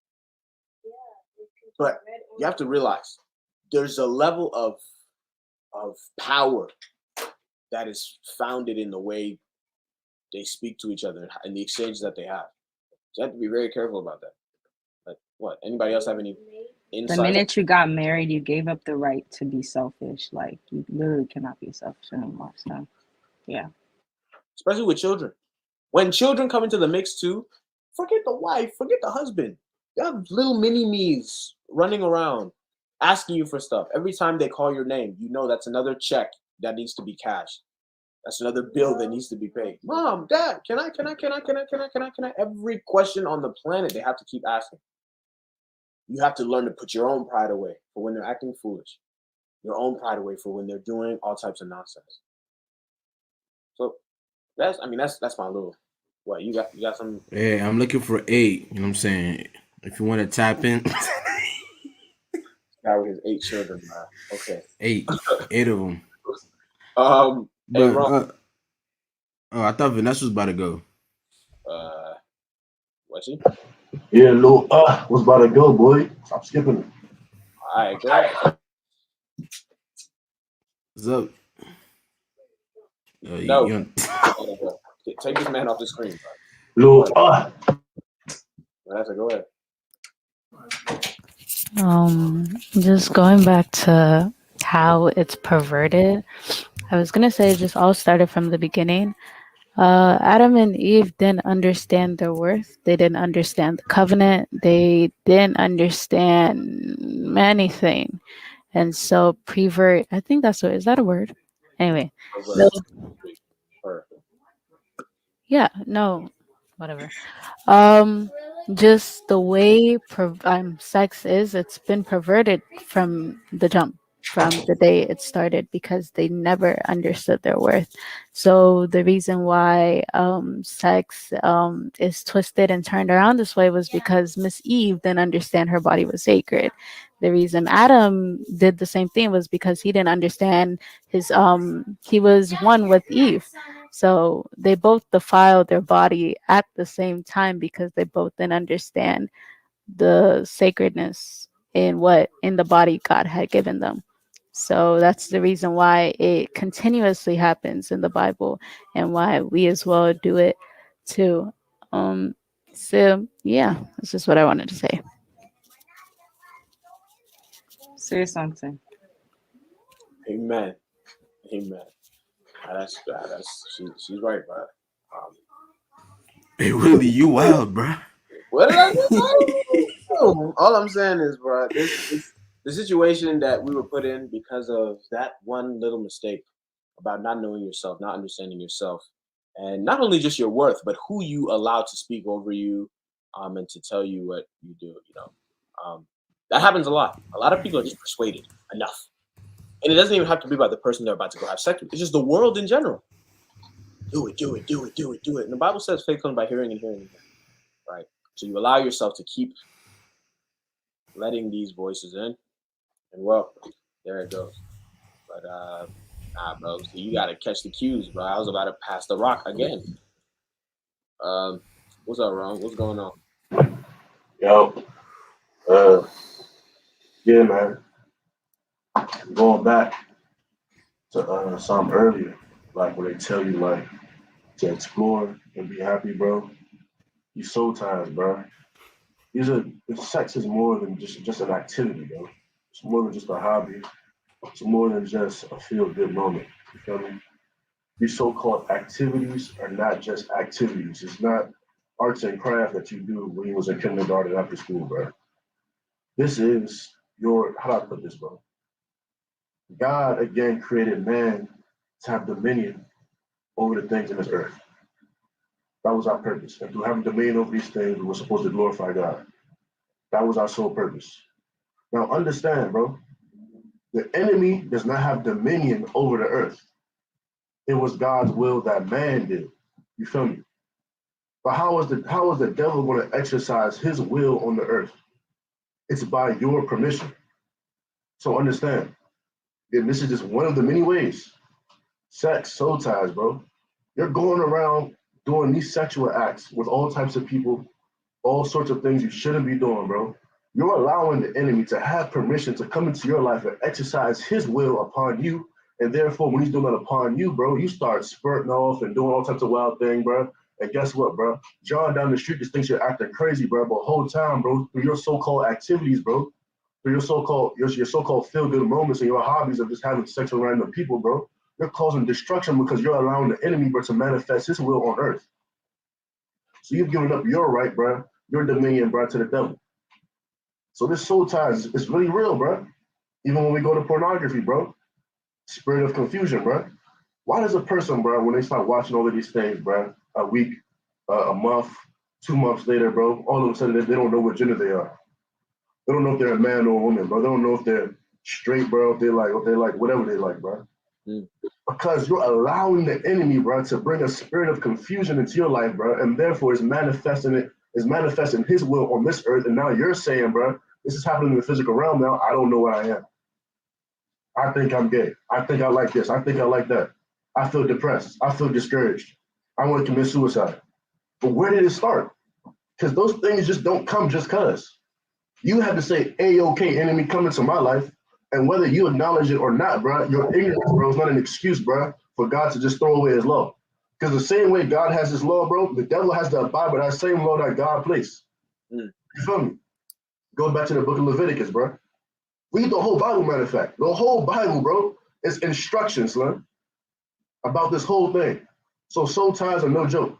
But you have to realize there's a level of of power that is founded in the way they speak to each other and the exchanges that they have. So you have to be very careful about that. Like, what? Anybody else have any The insights? minute you got married, you gave up the right to be selfish. Like, you literally cannot be selfish anymore. So, yeah. Especially with children. When children come into the mix too, forget the wife, forget the husband. You have little mini me's running around asking you for stuff. Every time they call your name, you know that's another check that needs to be cashed. That's another bill that needs to be paid. Mom, Dad, can I? Every question on the planet they have to keep asking. You have to learn to put your own pride away for when they're acting foolish. Your own pride away for when they're doing all types of nonsense. So that's my little what you got some Hey, I'm looking for 8. You know what I'm saying? If you want to tap in, guy with his 8 children, man. Okay. 8 of them. Hey But Ron, oh, I thought Vanessa was about to go. what's he? Yeah, little was about to go, boy. Stop skipping it. All right, go ahead. What's up? No, You take this man off the screen, bro. Little Vanessa, go ahead. Just going back to how it's perverted. I was gonna say it just all started from the beginning. Adam and Eve didn't understand their worth. They didn't understand the covenant. They didn't understand anything. And so prevert, I think that's what, is that a word? Anyway, no, Perfect. yeah, no, whatever. Um, just the way sex is, it's been perverted from the jump, from the day it started, because they never understood their worth. So the reason why sex is twisted and turned around this way was because Miss Eve didn't understand her body was sacred. The reason Adam did the same thing was because he didn't understand his he was one with Eve. So they both defiled their body at the same time because they both didn't understand the sacredness in the body God had given them. So that's the reason why it continuously happens in the Bible and why we as well do it too. So yeah, that's just what I wanted to say. Say something. Amen. She's right, bro. Hey, Willie, you wild, bro. What did I do? All I'm saying is, bro, this the situation that we were put in because of that one little mistake about not knowing yourself, not understanding yourself, and not only just your worth, but who you allow to speak over you, and to tell you what you do. That happens a lot. A lot of people are just persuaded enough, and it doesn't even have to be about the person they're about to go have sex with. It's just the world in general. Do it. And the Bible says faith comes by hearing and hearing again, right? So you allow yourself to keep letting these voices in, and well, there it goes. But nah, bro. So you gotta catch the cues, bro. I was about to pass the rock again. What's up, Ron? What's going on? Yo, yeah, man. Going back to some earlier, like where they tell you like to explore and be happy, bro. You soul ties, bro. Sex is more than just an activity, bro. It's more than just a hobby. It's more than just a feel good moment. You feel me? These so-called activities are not just activities. It's not arts and craft that you do when you was in kindergarten after school, bro. This is how do I put this, bro? God again created man to have dominion over the things in this earth. That was our purpose. And through having dominion over these things, we were supposed to glorify God. That was our sole purpose. Now understand, bro, the enemy does not have dominion over the earth. It was God's will that man did. You feel me? But how is the devil going to exercise his will on the earth? It's by your permission. So understand, and this is just one of the many ways. Sex, soul ties, bro. You're going around doing these sexual acts with all types of people, all sorts of things you shouldn't be doing, bro. You're allowing the enemy to have permission to come into your life and exercise his will upon you And therefore, when he's doing that upon you, bro, you start spurting off and doing all types of wild things, bro. And guess what, bro? John down the street just thinks you're acting crazy, bro. But the whole time, bro, through your so-called activities, bro, through your so-called feel-good moments and your hobbies of just having sex with random people, bro, you're causing destruction because you're allowing the enemy, bro, to manifest his will on earth. So you've given up your right, bro, your dominion, bro, to the devil. So this soul tie is really real, bro. Even when we go to pornography, bro, spirit of confusion, bro. Why does a person, bro, when they start watching all of these things, bro, a week, a month, 2 months later, bro, all of a sudden they don't know what gender they are. They don't know if they're a man or a woman, bro. They don't know if they're straight, bro, if they're like whatever they like, bro. Because you're allowing the enemy, bro, to bring a spirit of confusion into your life, bro, and therefore is manifesting his will on this earth. And now you're saying, bro, this is happening in the physical realm now. I don't know what I am. I think I'm gay. I think I like this. I think I like that. I feel depressed. I feel discouraged. I want to commit suicide. But where did it start? Because those things just don't come just because. You have to say, A-OK, enemy, come into my life. And whether you acknowledge it or not, bro, your ignorance, bro, is not an excuse, bro, for God to just throw away his law. Because the same way God has his law, bro, the devil has to abide by that same law that God placed. You feel me? Go back to the book of Leviticus, bro. Read the whole Bible, matter of fact. The whole Bible, bro, is instructions, man, about this whole thing. So soul ties are no joke.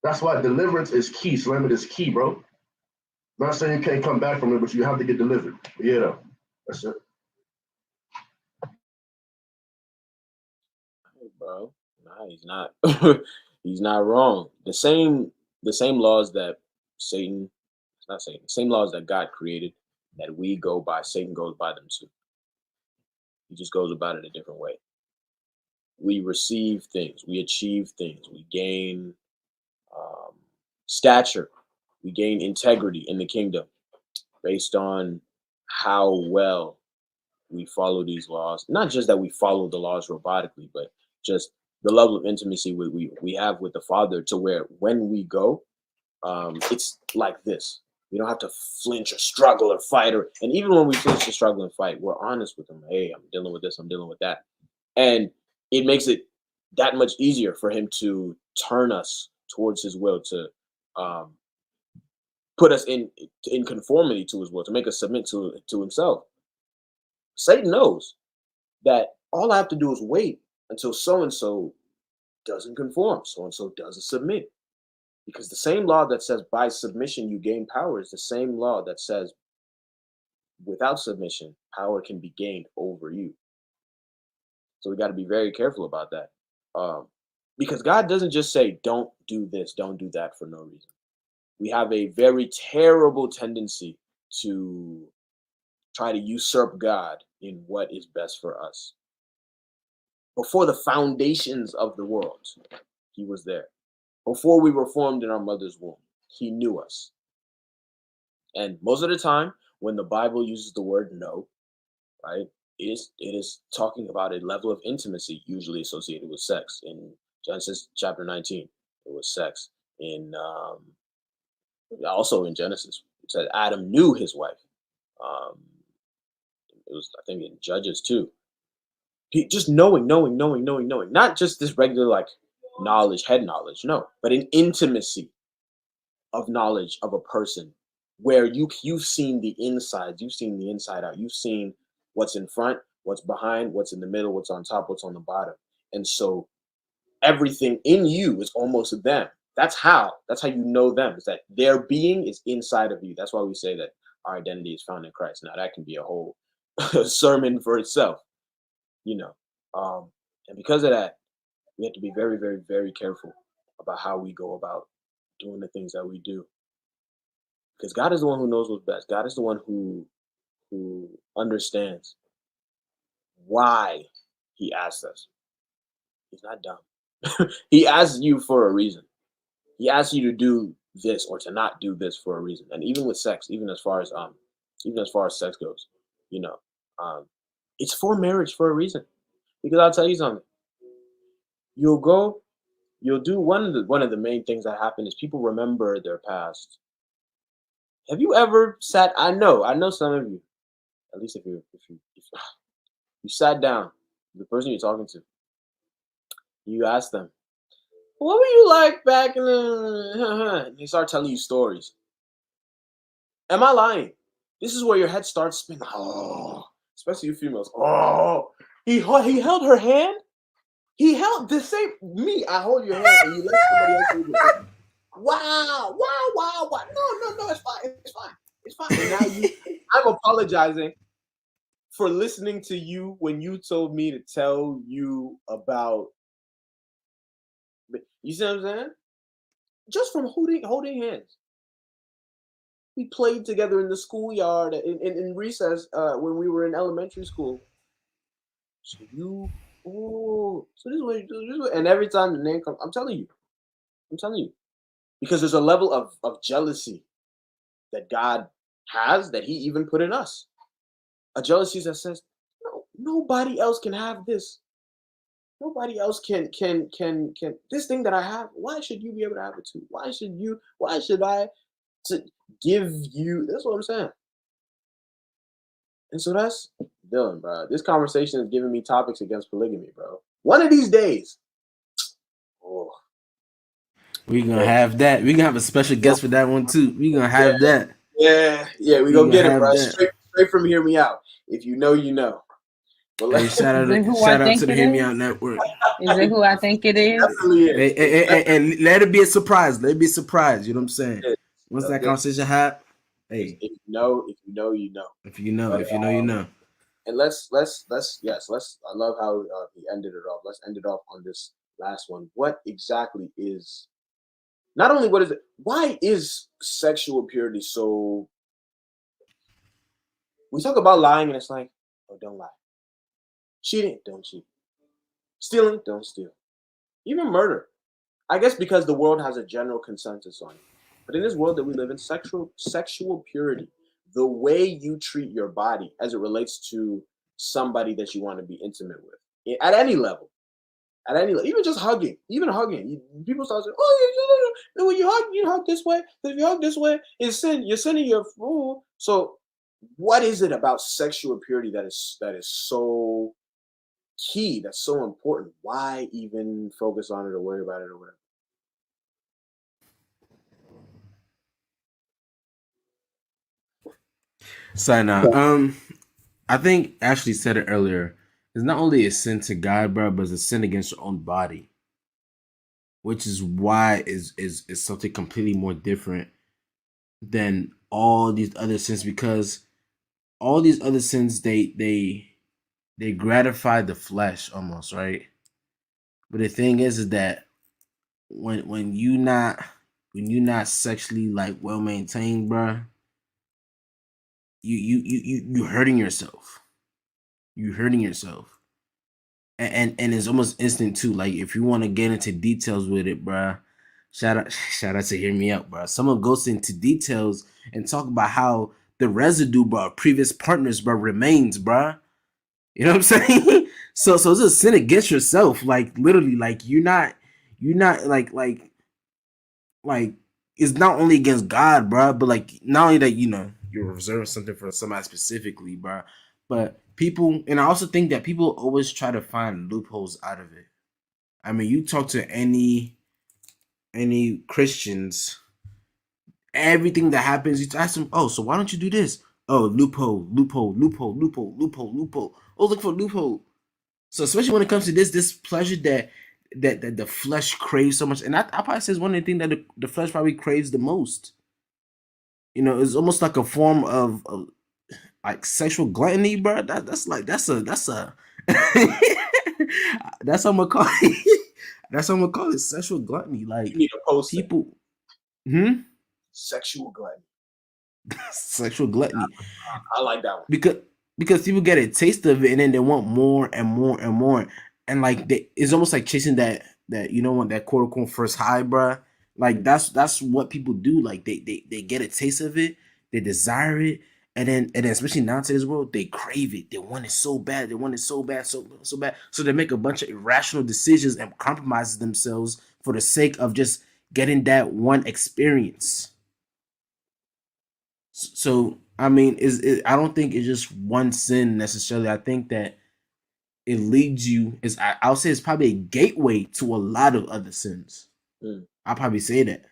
That's why deliverance is key, Slim. It is key, bro. Not saying you can't come back from it, but you have to get delivered. But yeah, though. That's it. Bro, nah, he's not. He's not wrong. The same laws that Satan, it's not Satan, the same laws that God created that we go by, Satan goes by them too. He just goes about it a different way. We receive things, we achieve things, we gain stature, we gain integrity in the kingdom based on how well we follow these laws. Not just that we follow the laws robotically, but just the level of intimacy we have with the Father, to where when we go, it's like this. We don't have to flinch or struggle or fight, and even when we flinch or struggle and fight, we're honest with him. Hey, I'm dealing with this, I'm dealing with that. And it makes it that much easier for him to turn us towards his will, to put us in conformity to his will, to make us submit to himself. Satan knows that all I have to do is wait until so-and-so doesn't conform, so-and-so doesn't submit. Because the same law that says by submission you gain power is the same law that says without submission, power can be gained over you. So we got to be very careful about that. Because God doesn't just say, don't do this, don't do that for no reason. We have a very terrible tendency to try to usurp God in what is best for us. Before the foundations of the world, he was there. Before we were formed in our mother's womb, he knew us. And most of the time, when the Bible uses the word know, right, it is talking about a level of intimacy usually associated with sex. In Genesis chapter 19, it was sex. In also in Genesis, it said Adam knew his wife. It was, I think, in Judges too. Just knowing. Not just this regular like knowledge, head knowledge, no, but an intimacy of knowledge of a person where you've seen the inside, you've seen the inside out, you've seen what's in front, what's behind, what's in the middle, what's on top, what's on the bottom. And so everything in you is almost them. That's how you know them, is that their being is inside of you. That's why we say that our identity is found in Christ. Now that can be a whole sermon for itself, you know. And because of that, we have to be very, very, very careful about how we go about doing the things that we do. Because God is the one who knows what's best. God is the one who understands why he asked us. He's not dumb. He asks you for a reason. He asks you to do this or to not do this for a reason. And even with sex, even as far as sex goes, you know, it's for marriage for a reason. Because I'll tell you something. You'll do one of the main things that happen is people remember their past. Have you ever sat? I know some of you, at least if you sat down the person you're talking to, you ask them, what were you like back in the and they start telling you stories. Am I lying? This is where your head starts spinning. Oh, especially you females. Oh, he held her hand. He held the same me. I hold your hand and you let somebody else hold your hand. Wow, wow, wow, wow. No, it's fine. It's fine. It's fine. And now I'm apologizing for listening to you when you told me to tell you about. You see what I'm saying? Just from holding hands. We played together in the schoolyard in recess when we were in elementary school. So so this is what you do. This is what, and every time the name comes, I'm telling you, because there's a level of jealousy that God has that He even put in us. A jealousy that says, no, nobody else can have this. Nobody else can this thing that I have. Why should you be able to have it too? Why should you? Why should I to give you? That's what I'm saying. And so that's Dylan, bro. This conversation is giving me topics against polygamy, bro. One of these days. Oh, We gonna have that. We gonna have a special guest for that one too. We gonna have that. yeah. We We gonna gonna get it, have bro. that. Straight from Hear Me Out. If you know, you know. But Hey, shout Is it out, who I shout out think to the it Hear Me is? Out Network. Is it who I think it it is? definitely is. And let it be a surprise. Let it be a surprise. You know what I'm saying? It Once that definitely is. conversation happen, If hey, you know, you know. if you know, But if you know, you know. and let's yes, let's. I love how he ended it off. Let's end it off on this last one. What exactly is? Not only what is it? Why is sexual purity so? We talk about lying, and it's like, oh, don't lie. Cheating, don't cheat. Stealing, don't steal. Even murder. I guess because the world has a general consensus on it. But in this world that we live in, sexual purity, the way you treat your body as it relates to somebody that you want to be intimate with, at any level, even just hugging, people start saying, "Oh, when you hug this way. If you hug this way, it's sin. You're sinning. You're fool." So, what is it about sexual purity that is so key? That's so important. Why even focus on it or worry about it or whatever? So now, I think Ashley said it earlier. It's not only a sin to God, bro, but it's a sin against your own body, which is why is something completely more different than all these other sins, because all these other sins they gratify the flesh almost, right? But the thing is that when you not sexually like well maintained, bro, you hurting yourself. You hurting yourself. And it's almost instant too. Like if you want to get into details with it, bruh, shout out to Hear Me Out, bruh. Someone goes into details and talk about how the residue, bro, previous partners, bro, remains, bruh. You know what I'm saying? So it's a sin against yourself. Like literally, like you're not like it's not only against God, bruh, but like not only that, you're reserving something for somebody specifically, bruh, but people, and I also think that people always try to find loopholes out of it. I mean, you talk to any Christians, everything that happens, you ask them, oh, so why don't you do this? Oh, loophole, loophole, loophole, loophole, loophole, loophole. Oh, look for a loophole. So especially when it comes to this pleasure that the flesh craves so much, and I probably say is one of the things that the flesh probably craves the most. It's almost like a form of like sexual gluttony, bro. That's a that's what I'm gonna call it. That's what I'm gonna call it, sexual gluttony. You Like need to post it. people, hmm, Sexual gluttony. sexual gluttony. I like that one. Because people get a taste of it and then they want more and more and more, and like it's almost like chasing that want that quote unquote first high, bruh. Like that's what people do. Like they get a taste of it, they desire it, and then especially now in today's world, they crave it. They want it so bad. They want it so bad, so bad. So they make a bunch of irrational decisions and compromises themselves for the sake of just getting that one experience. So I mean, I don't think it's just one sin necessarily. I think that it leads you. I'll say it's probably a gateway to a lot of other sins. I'll probably say that.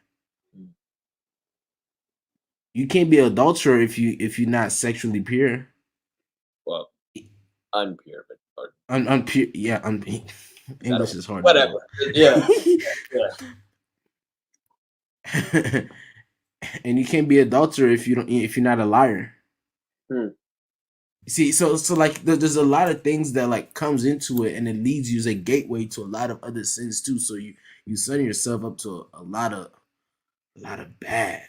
You can't be an adulterer if you're not sexually pure. Well, unpure, but Unpure, yeah. English is hard. Whatever. Yeah. And you can't be an adulterer if you're not a liar. See, so like there's a lot of things that like comes into it, and it leads you as a gateway to a lot of other sins too. So you setting yourself up to a lot of bad.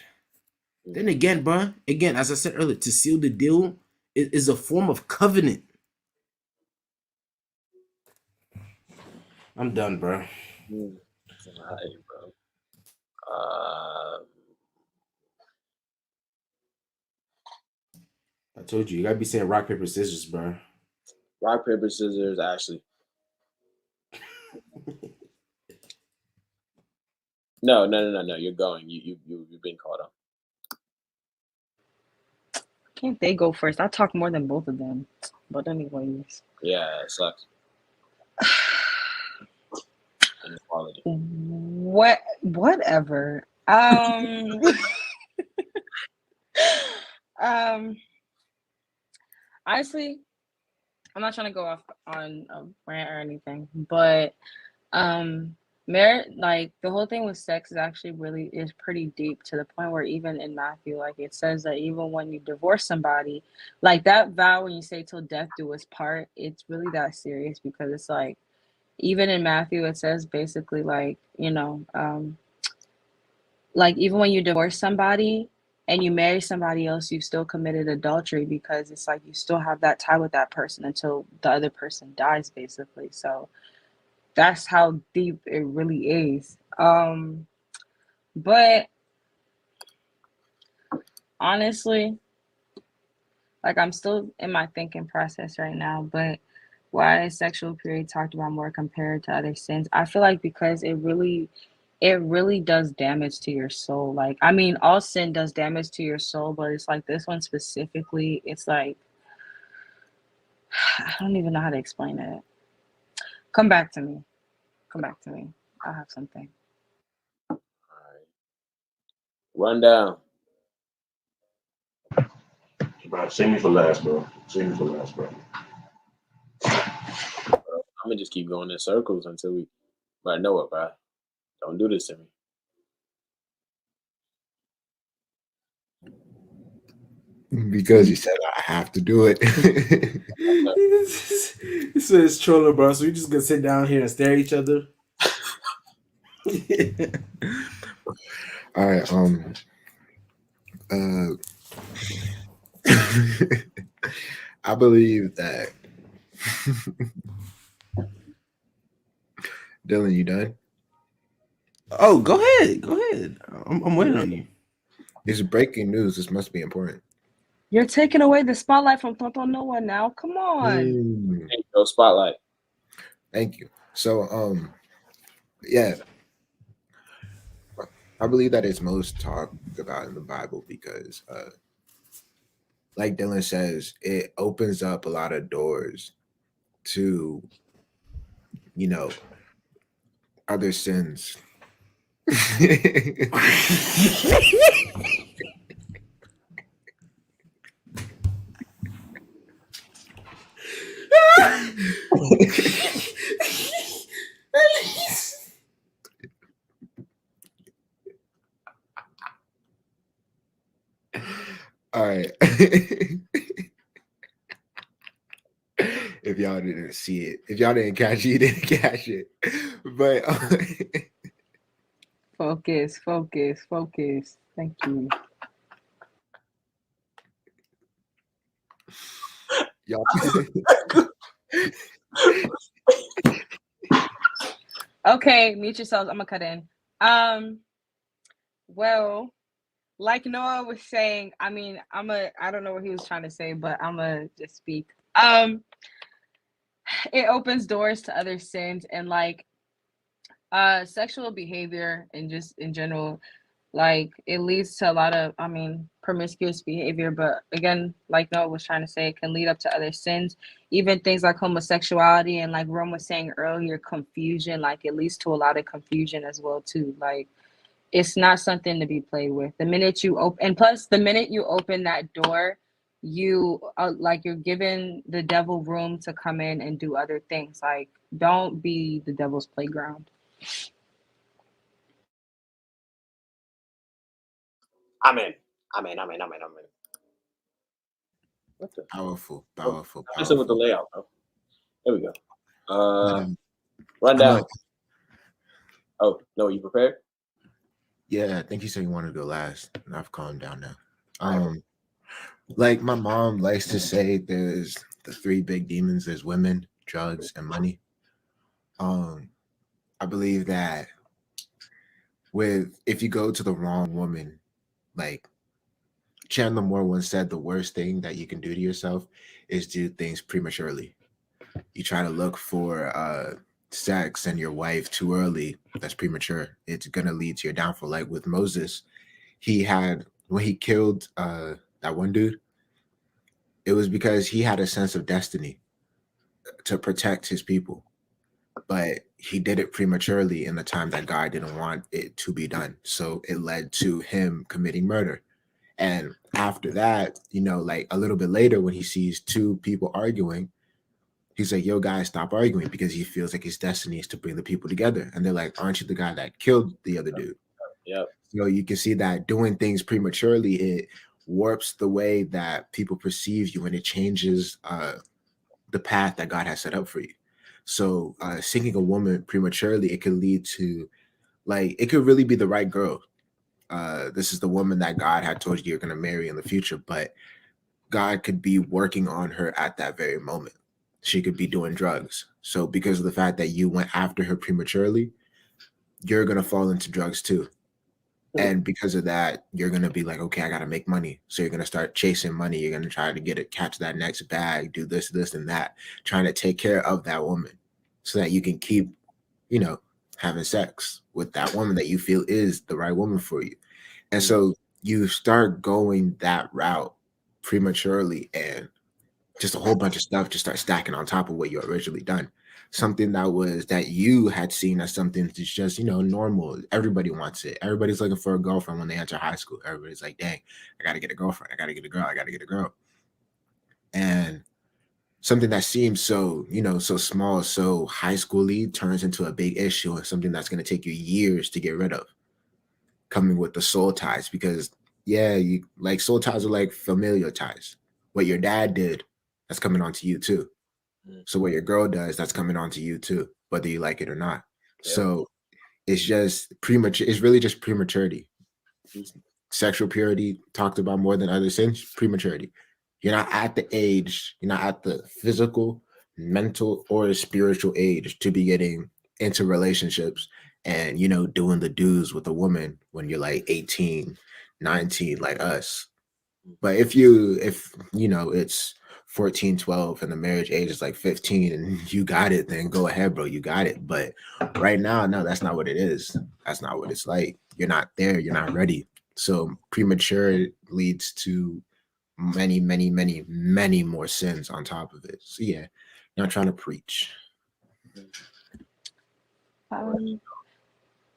Then again, bro, as I said earlier, to seal the deal is a form of covenant. I'm done, bro. Alright, bro. I told you gotta be saying rock, paper, scissors, bro. Rock, paper, scissors, Ashley. No. You're going. You've been caught up. Can't they go first? I talk more than both of them. But anyways. Yeah, it sucks. Inequality. Whatever. Honestly, I'm not trying to go off on a rant or anything, but marriage, like the whole thing with sex is actually really is pretty deep, to the point where even in Matthew, like it says that even when you divorce somebody, like that vow when you say till death do us part, it's really that serious, because it's like even in Matthew it says basically like, like even when you divorce somebody and you marry somebody else, you've still committed adultery, because it's like you still have that tie with that person until the other person dies, basically. So that's how deep it really is. But honestly, like I'm still in my thinking process right now, but why is sexual purity talked about more compared to other sins? I feel like because it really does damage to your soul. Like, I mean, all sin does damage to your soul, but it's like this one specifically, it's like, I don't even know how to explain it. Come back to me. I'll have something. All right. Rundown. Bro, save me for last, bro. I'm gonna just keep going in circles until I know it, bro. Don't do this to me. Because you said I have to do it. This is trolling, bro. So we just gonna sit down here and stare at each other. All right. I believe that. Dylan, you done? Oh, go ahead. I'm waiting on you. It's breaking news. This must be important. You're taking away the spotlight from Tonto Noah now. Come on. There you go, spotlight. Thank you. So, yeah, I believe that it's most talked about in the Bible because, like Dylan says, it opens up a lot of doors to, other sins. All right. If y'all didn't see it, if y'all didn't catch it, you didn't catch it. But Focus. Thank you. y'all. Okay, mute yourselves. I'm gonna cut in. Well, like Noah was saying, I mean, I don't know what he was trying to say, but I'm gonna just speak. It opens doors to other sins, and like sexual behavior and just in general, Like it leads to a lot of, promiscuous behavior. But again, like Noah was trying to say, it can lead up to other sins, even things like homosexuality and, like Rome was saying earlier, confusion. Like it leads to a lot of confusion as well too. Like it's not something to be played with. The minute you open, and plus the minute you open that door, you you're giving the devil room to come in and do other things. Like don't be the devil's playground. Amen. What the? Powerful, Oh, powerful, I'm messing with the powerful. layout, bro. There we go. Um, Run I'm down. a, Oh no, you prepared? yeah, I think you said you wanted to go last. And I've calmed down now. All right. Like my mom likes to say, there's the three big demons. There's women, drugs, and money. I believe that if you go to the wrong woman, like Chandler Moore once said, the worst thing that you can do to yourself is do things prematurely. You try to look for sex and your wife too early. That's premature. It's gonna lead to your downfall. Like with Moses, when he killed that one dude, it was because he had a sense of destiny to protect his people, but he did it prematurely in the time that God didn't want it to be done. So it led to him committing murder. And after that, like a little bit later, when he sees two people arguing, he's like, yo, guys, stop arguing, because he feels like his destiny is to bring the people together. And they're like, aren't you the guy that killed the other dude? Yep. So you can see that doing things prematurely, it warps the way that people perceive you, and it changes the path that God has set up for you. So seeking a woman prematurely, it could lead to, like, it could really be the right girl. This is the woman that God had told you you're going to marry in the future, but God could be working on her at that very moment. She could be doing drugs. So because of the fact that you went after her prematurely, you're going to fall into drugs too. And because of that, you're going to be like, okay, I got to make money. So you're going to start chasing money. You're going to try to catch that next bag, do this, and that, trying to take care of that woman so that you can keep, having sex with that woman that you feel is the right woman for you. And so you start going that route prematurely, and just a whole bunch of stuff just start stacking on top of what you originally done. Something that you had seen as something that's just, normal. Everybody wants it. Everybody's looking for a girlfriend when they enter high school. Everybody's like, dang, I gotta get a girlfriend. I gotta get a girl. I gotta get a girl. And something that seems so, so small, so high schooly, turns into a big issue, and something that's gonna take you years to get rid of. Coming with the soul ties, because you like soul ties are like familial ties. What your dad did, that's coming onto you too. So what your girl does, that's coming onto you too, whether you like it or not. Yep. So it's just premature. It's really just prematurity. Sexual purity talked about more than other sins. Prematurity. You're not at the age. You're not at the physical, mental, or spiritual age to be getting into relationships and doing the dues with a woman when you're like 18, 19, like us. But if it's 14, 12, and the marriage age is like 15 and you got it, then go ahead, bro. You got it. But right now, no, that's not what it is. That's not what it's like. You're not there. You're not ready. So premature leads to many, many, many, many more sins on top of it. So yeah, not trying to preach.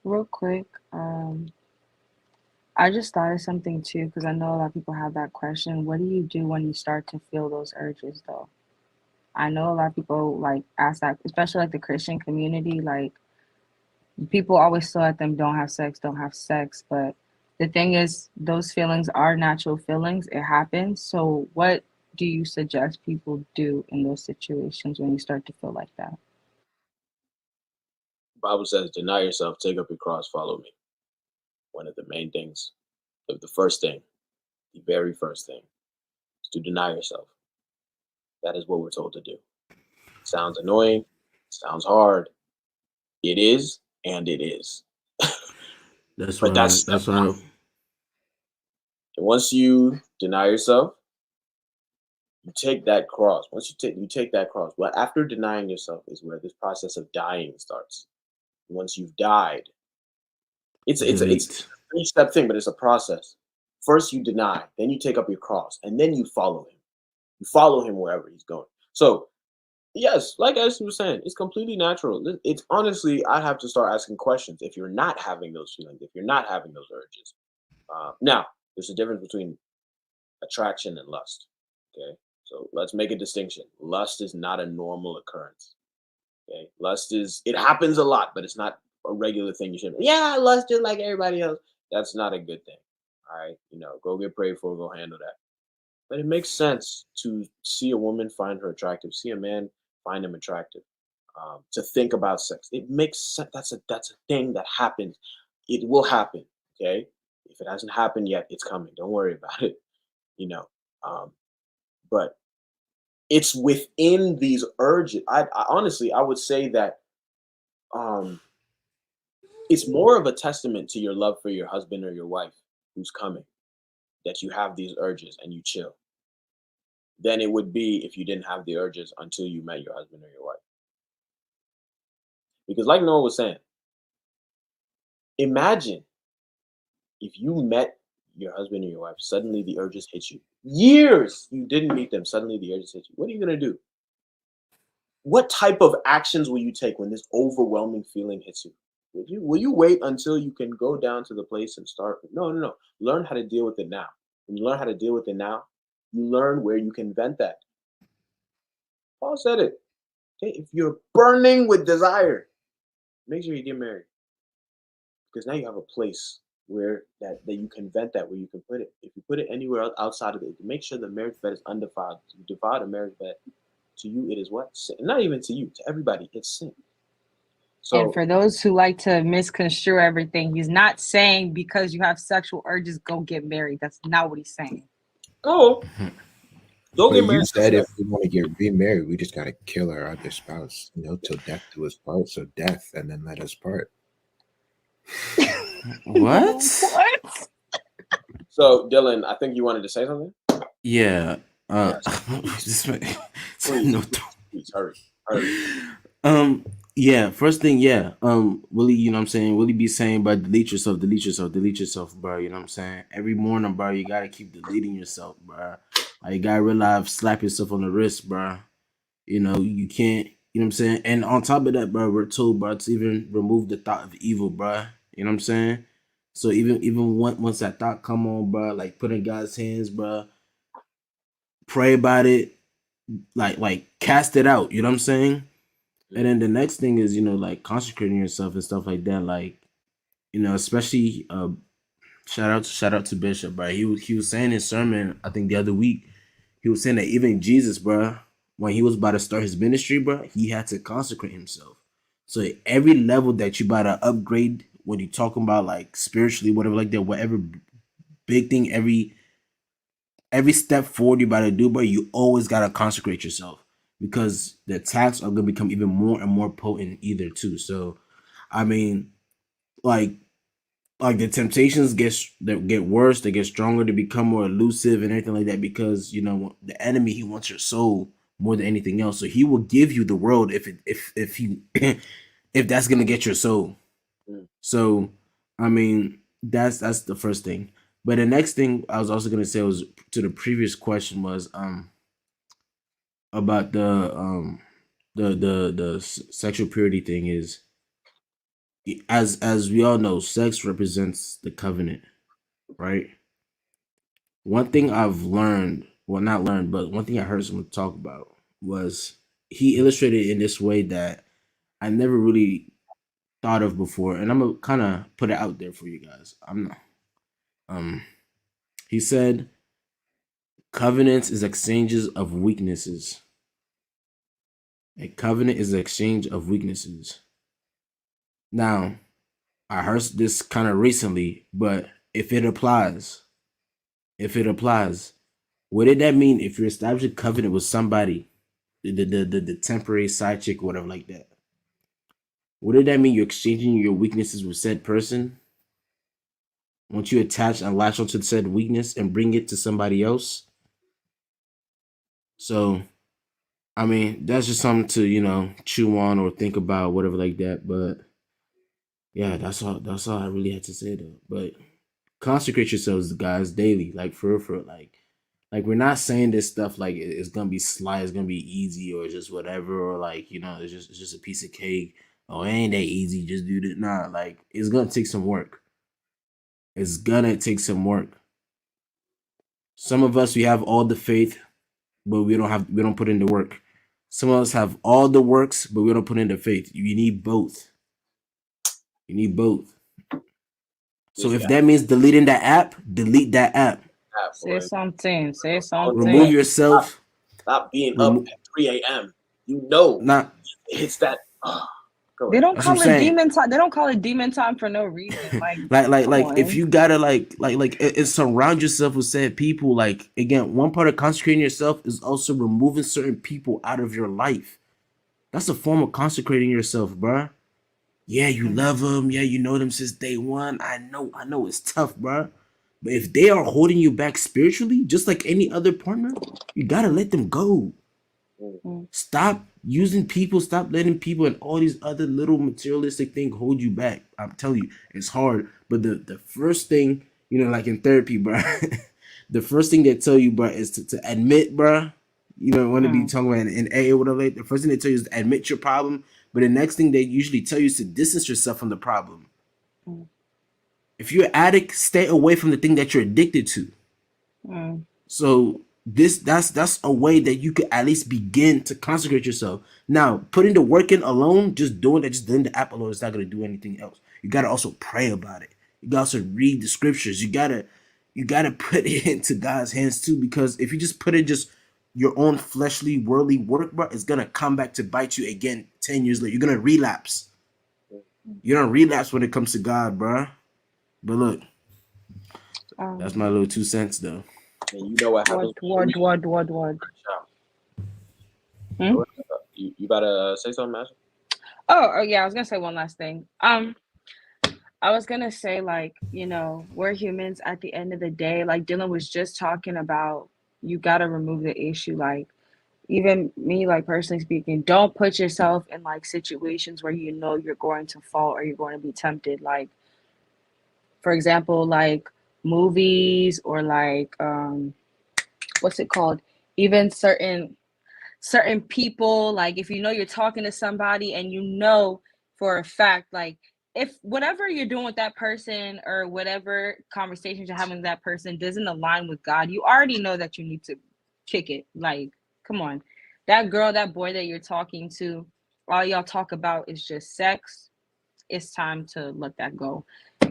Real quick, I just thought of something too, because I know a lot of people have that question. What do you do when you start to feel those urges, though? I know a lot of people like ask that, especially like the Christian community. Like people always still at them don't have sex, don't have sex. But the thing is, those feelings are natural feelings. It happens. So what do you suggest people do in those situations when you start to feel like that? Bible says, deny yourself, take up your cross, follow me. One of the main things, the first thing, the very first thing, is to deny yourself. That is what we're told to do. Sounds annoying, sounds hard. It is, and it is. That's But why. that's step That's one. why. And once you deny yourself, you take that cross. Once you take that cross, well, after denying yourself is where this process of dying starts. Once you've died, it's Then 3-step thing, but it's a process. First, you deny, then you take up your cross, and then you follow him. You follow him wherever he's going. So, yes, like as you were saying, it's completely natural. It's honestly, I'd have to start asking questions if you're not having those feelings, if you're not having those urges. Now, there's a difference between attraction and lust. Okay, so let's make a distinction. Lust is not a normal occurrence. Okay, lust is it happens a lot, but it's not a regular thing. You should, yeah, I lust just like everybody else. That's not a good thing. All right, go get prayed for, go handle that. But it makes sense to see a woman find her attractive, see a man find him attractive, to think about sex. It makes sense. That's a thing that happens. It will happen. Okay, if it hasn't happened yet, it's coming. Don't worry about it. You know, um, but it's within these urges. I honestly, I would say that um, it's more of a testament to your love for your husband or your wife who's coming that you have these urges and you chill than it would be if you didn't have the urges until you met your husband or your wife. Because, like Noah was saying, imagine if you met your husband or your wife, suddenly the urges hit you. Years you didn't meet them, suddenly the urges hit you. What are you going to do? What type of actions will you take when this overwhelming feeling hits you? Will you wait until you can go down to the place and start? No, no, no. Learn how to deal with it now. When you learn how to deal with it now, you learn where you can vent that. Paul said it. Okay, if you're burning with desire, make sure you get married because now you have a place where that you can vent that, where you can put it. If you put it anywhere outside of it, make sure the marriage bed is undefiled. If you defile the marriage bed, to you it is what? Sin. Not even to you, to everybody, it's sin. And So, for those who like to misconstrue everything, he's not saying because you have sexual urges, go get married. That's not what he's saying. oh, don't But get you married just said yet. if we want to get remarried, we just got to kill our other spouse, till death do us part. So death, and then let us part. What? What? So, Dylan, I think you wanted to say something. Yeah. Yes, This please, no. please, hurry, hurry. Yeah, first thing, yeah. Willie, you know what I'm saying? Willie be saying, but delete yourself, delete yourself, delete yourself, bro. You know what I'm saying? Every morning, bro, you gotta keep deleting yourself, bro. Like, you gotta realize, slap yourself on the wrist, bro. You can't, you know what I'm saying? And on top of that, bro, we're told, bro, to even remove the thought of evil, bro. You know what I'm saying? So even once that thought come on, bro, like put in God's hands, bro, pray about it, like cast it out. You know what I'm saying? And then the next thing is, like consecrating yourself and stuff like that. Like, especially shout out to Bishop, bro. He was saying his sermon, I think the other week, he was saying that even Jesus, bro, when he was about to start his ministry, bro, he had to consecrate himself. So every level that you about to upgrade, when you talking about like spiritually, whatever like that, whatever big thing, every step forward you about to do, bro, you always gotta consecrate yourself because the attacks are gonna become even more and more potent either too. So I mean, like the temptations get worse, they get stronger, to become more elusive and everything like that because the enemy, he wants your soul more than anything else. So he will give you the world if he if that's gonna get your soul. Mm. So I mean that's the first thing. But the next thing I was also gonna say was to the previous question was about the sexual purity thing is, as we all know, sex represents the covenant, right? One thing I've learned, well, not learned, but one thing I heard someone talk about was he illustrated in this way that I never really thought of before, and I'm gonna kind of put it out there for you guys. I'm not. He said, "Covenants is exchanges of weaknesses. A covenant is an exchange of weaknesses." Now, I heard this kind of recently, but if it applies, what did that mean if you establish a covenant with somebody, the temporary side chick or whatever like that? What did that mean? You're exchanging your weaknesses with said person. Once you attach and latch onto said weakness and bring it to somebody else. So, I mean, that's just something to chew on or think about, whatever like that. But yeah, that's all. That's all I really had to say though. But consecrate yourselves, guys, daily. Like for real, for real. Like we're not saying this stuff like it's gonna be sly, it's gonna be easy, or just whatever, or like it's just a piece of cake. Oh, it ain't that easy. Just do this. Nah, like it's gonna take some work. It's gonna take some work. Some of us we have all the faith, but we don't put in the work. Some of us have all the works, but we don't put in the faith. You need both. You need both. So if that means deleting that app, delete that app. Say something. Say Remove something. yourself. Stop being up at 3 a.m. You know, Not. it's that. Go They ahead. don't That's what I'm call it saying. demon time. They don't call it demon time for no reason. Like, come like if on. you gotta surround yourself with said people. Like again, one part of consecrating yourself is also removing certain people out of your life. That's a form of consecrating yourself, bruh. Yeah, you love them. Yeah, you know them since day one. I know it's tough, bruh. But if they are holding you back spiritually, just like any other partner, you gotta let them go. Stop using people, stop letting people and all these other little materialistic things hold you back. I'm telling you, it's hard. But the first thing, like in therapy, bro, the first thing they tell you, bro, is to admit, bro. You don't want to be talking about in AA or whatever. The first thing they tell you is to admit your problem. But the next thing they usually tell you is to distance yourself from the problem. If you're an addict, stay away from the thing that you're addicted to. So that's a way that you could at least begin to consecrate yourself. Now, putting the work in alone, just doing the app alone is not gonna do anything else. You gotta also pray about it. You gotta also read the scriptures. You gotta put it into God's hands too, because if you just put it just your own fleshly, worldly work, bro, it's gonna come back to bite you again 10 years later. You're gonna relapse. You're gonna relapse when it comes to God, bro. But look, that's my little 2 cents though. And you know what happens? What? You about to say something, Master? Oh yeah, I was gonna say one last thing. I was gonna say, like, we're humans at the end of the day. Like Dylan was just talking about, you gotta remove the issue. Like, even me, like personally speaking, don't put yourself in like situations where you're going to fall or you're going to be tempted. Like, for example, like movies or like what's it called? Even certain people, like if you're talking to somebody and for a fact, like if whatever you're doing with that person or whatever conversations you're having with that person doesn't align with God, you already know that you need to kick it. Like, come on. That girl, that boy that you're talking to, all y'all talk about is just sex. It's time to let that go.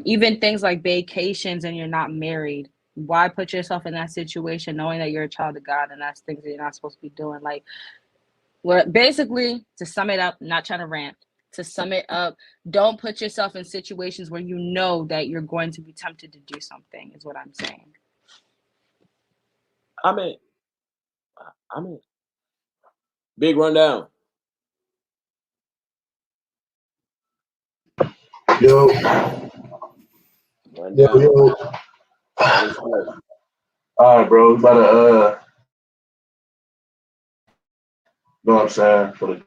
Even things like vacations and you're not married. Why put yourself in that situation knowing that you're a child of God and that's things that you're not supposed to be doing? Like, basically, to sum it up, not trying to rant, to sum it up, don't put yourself in situations where you know that you're going to be tempted to do something, is what I'm saying. I mean, big rundown. Yo, Rundown. yo. All right, bro. We about to know what I'm saying, for the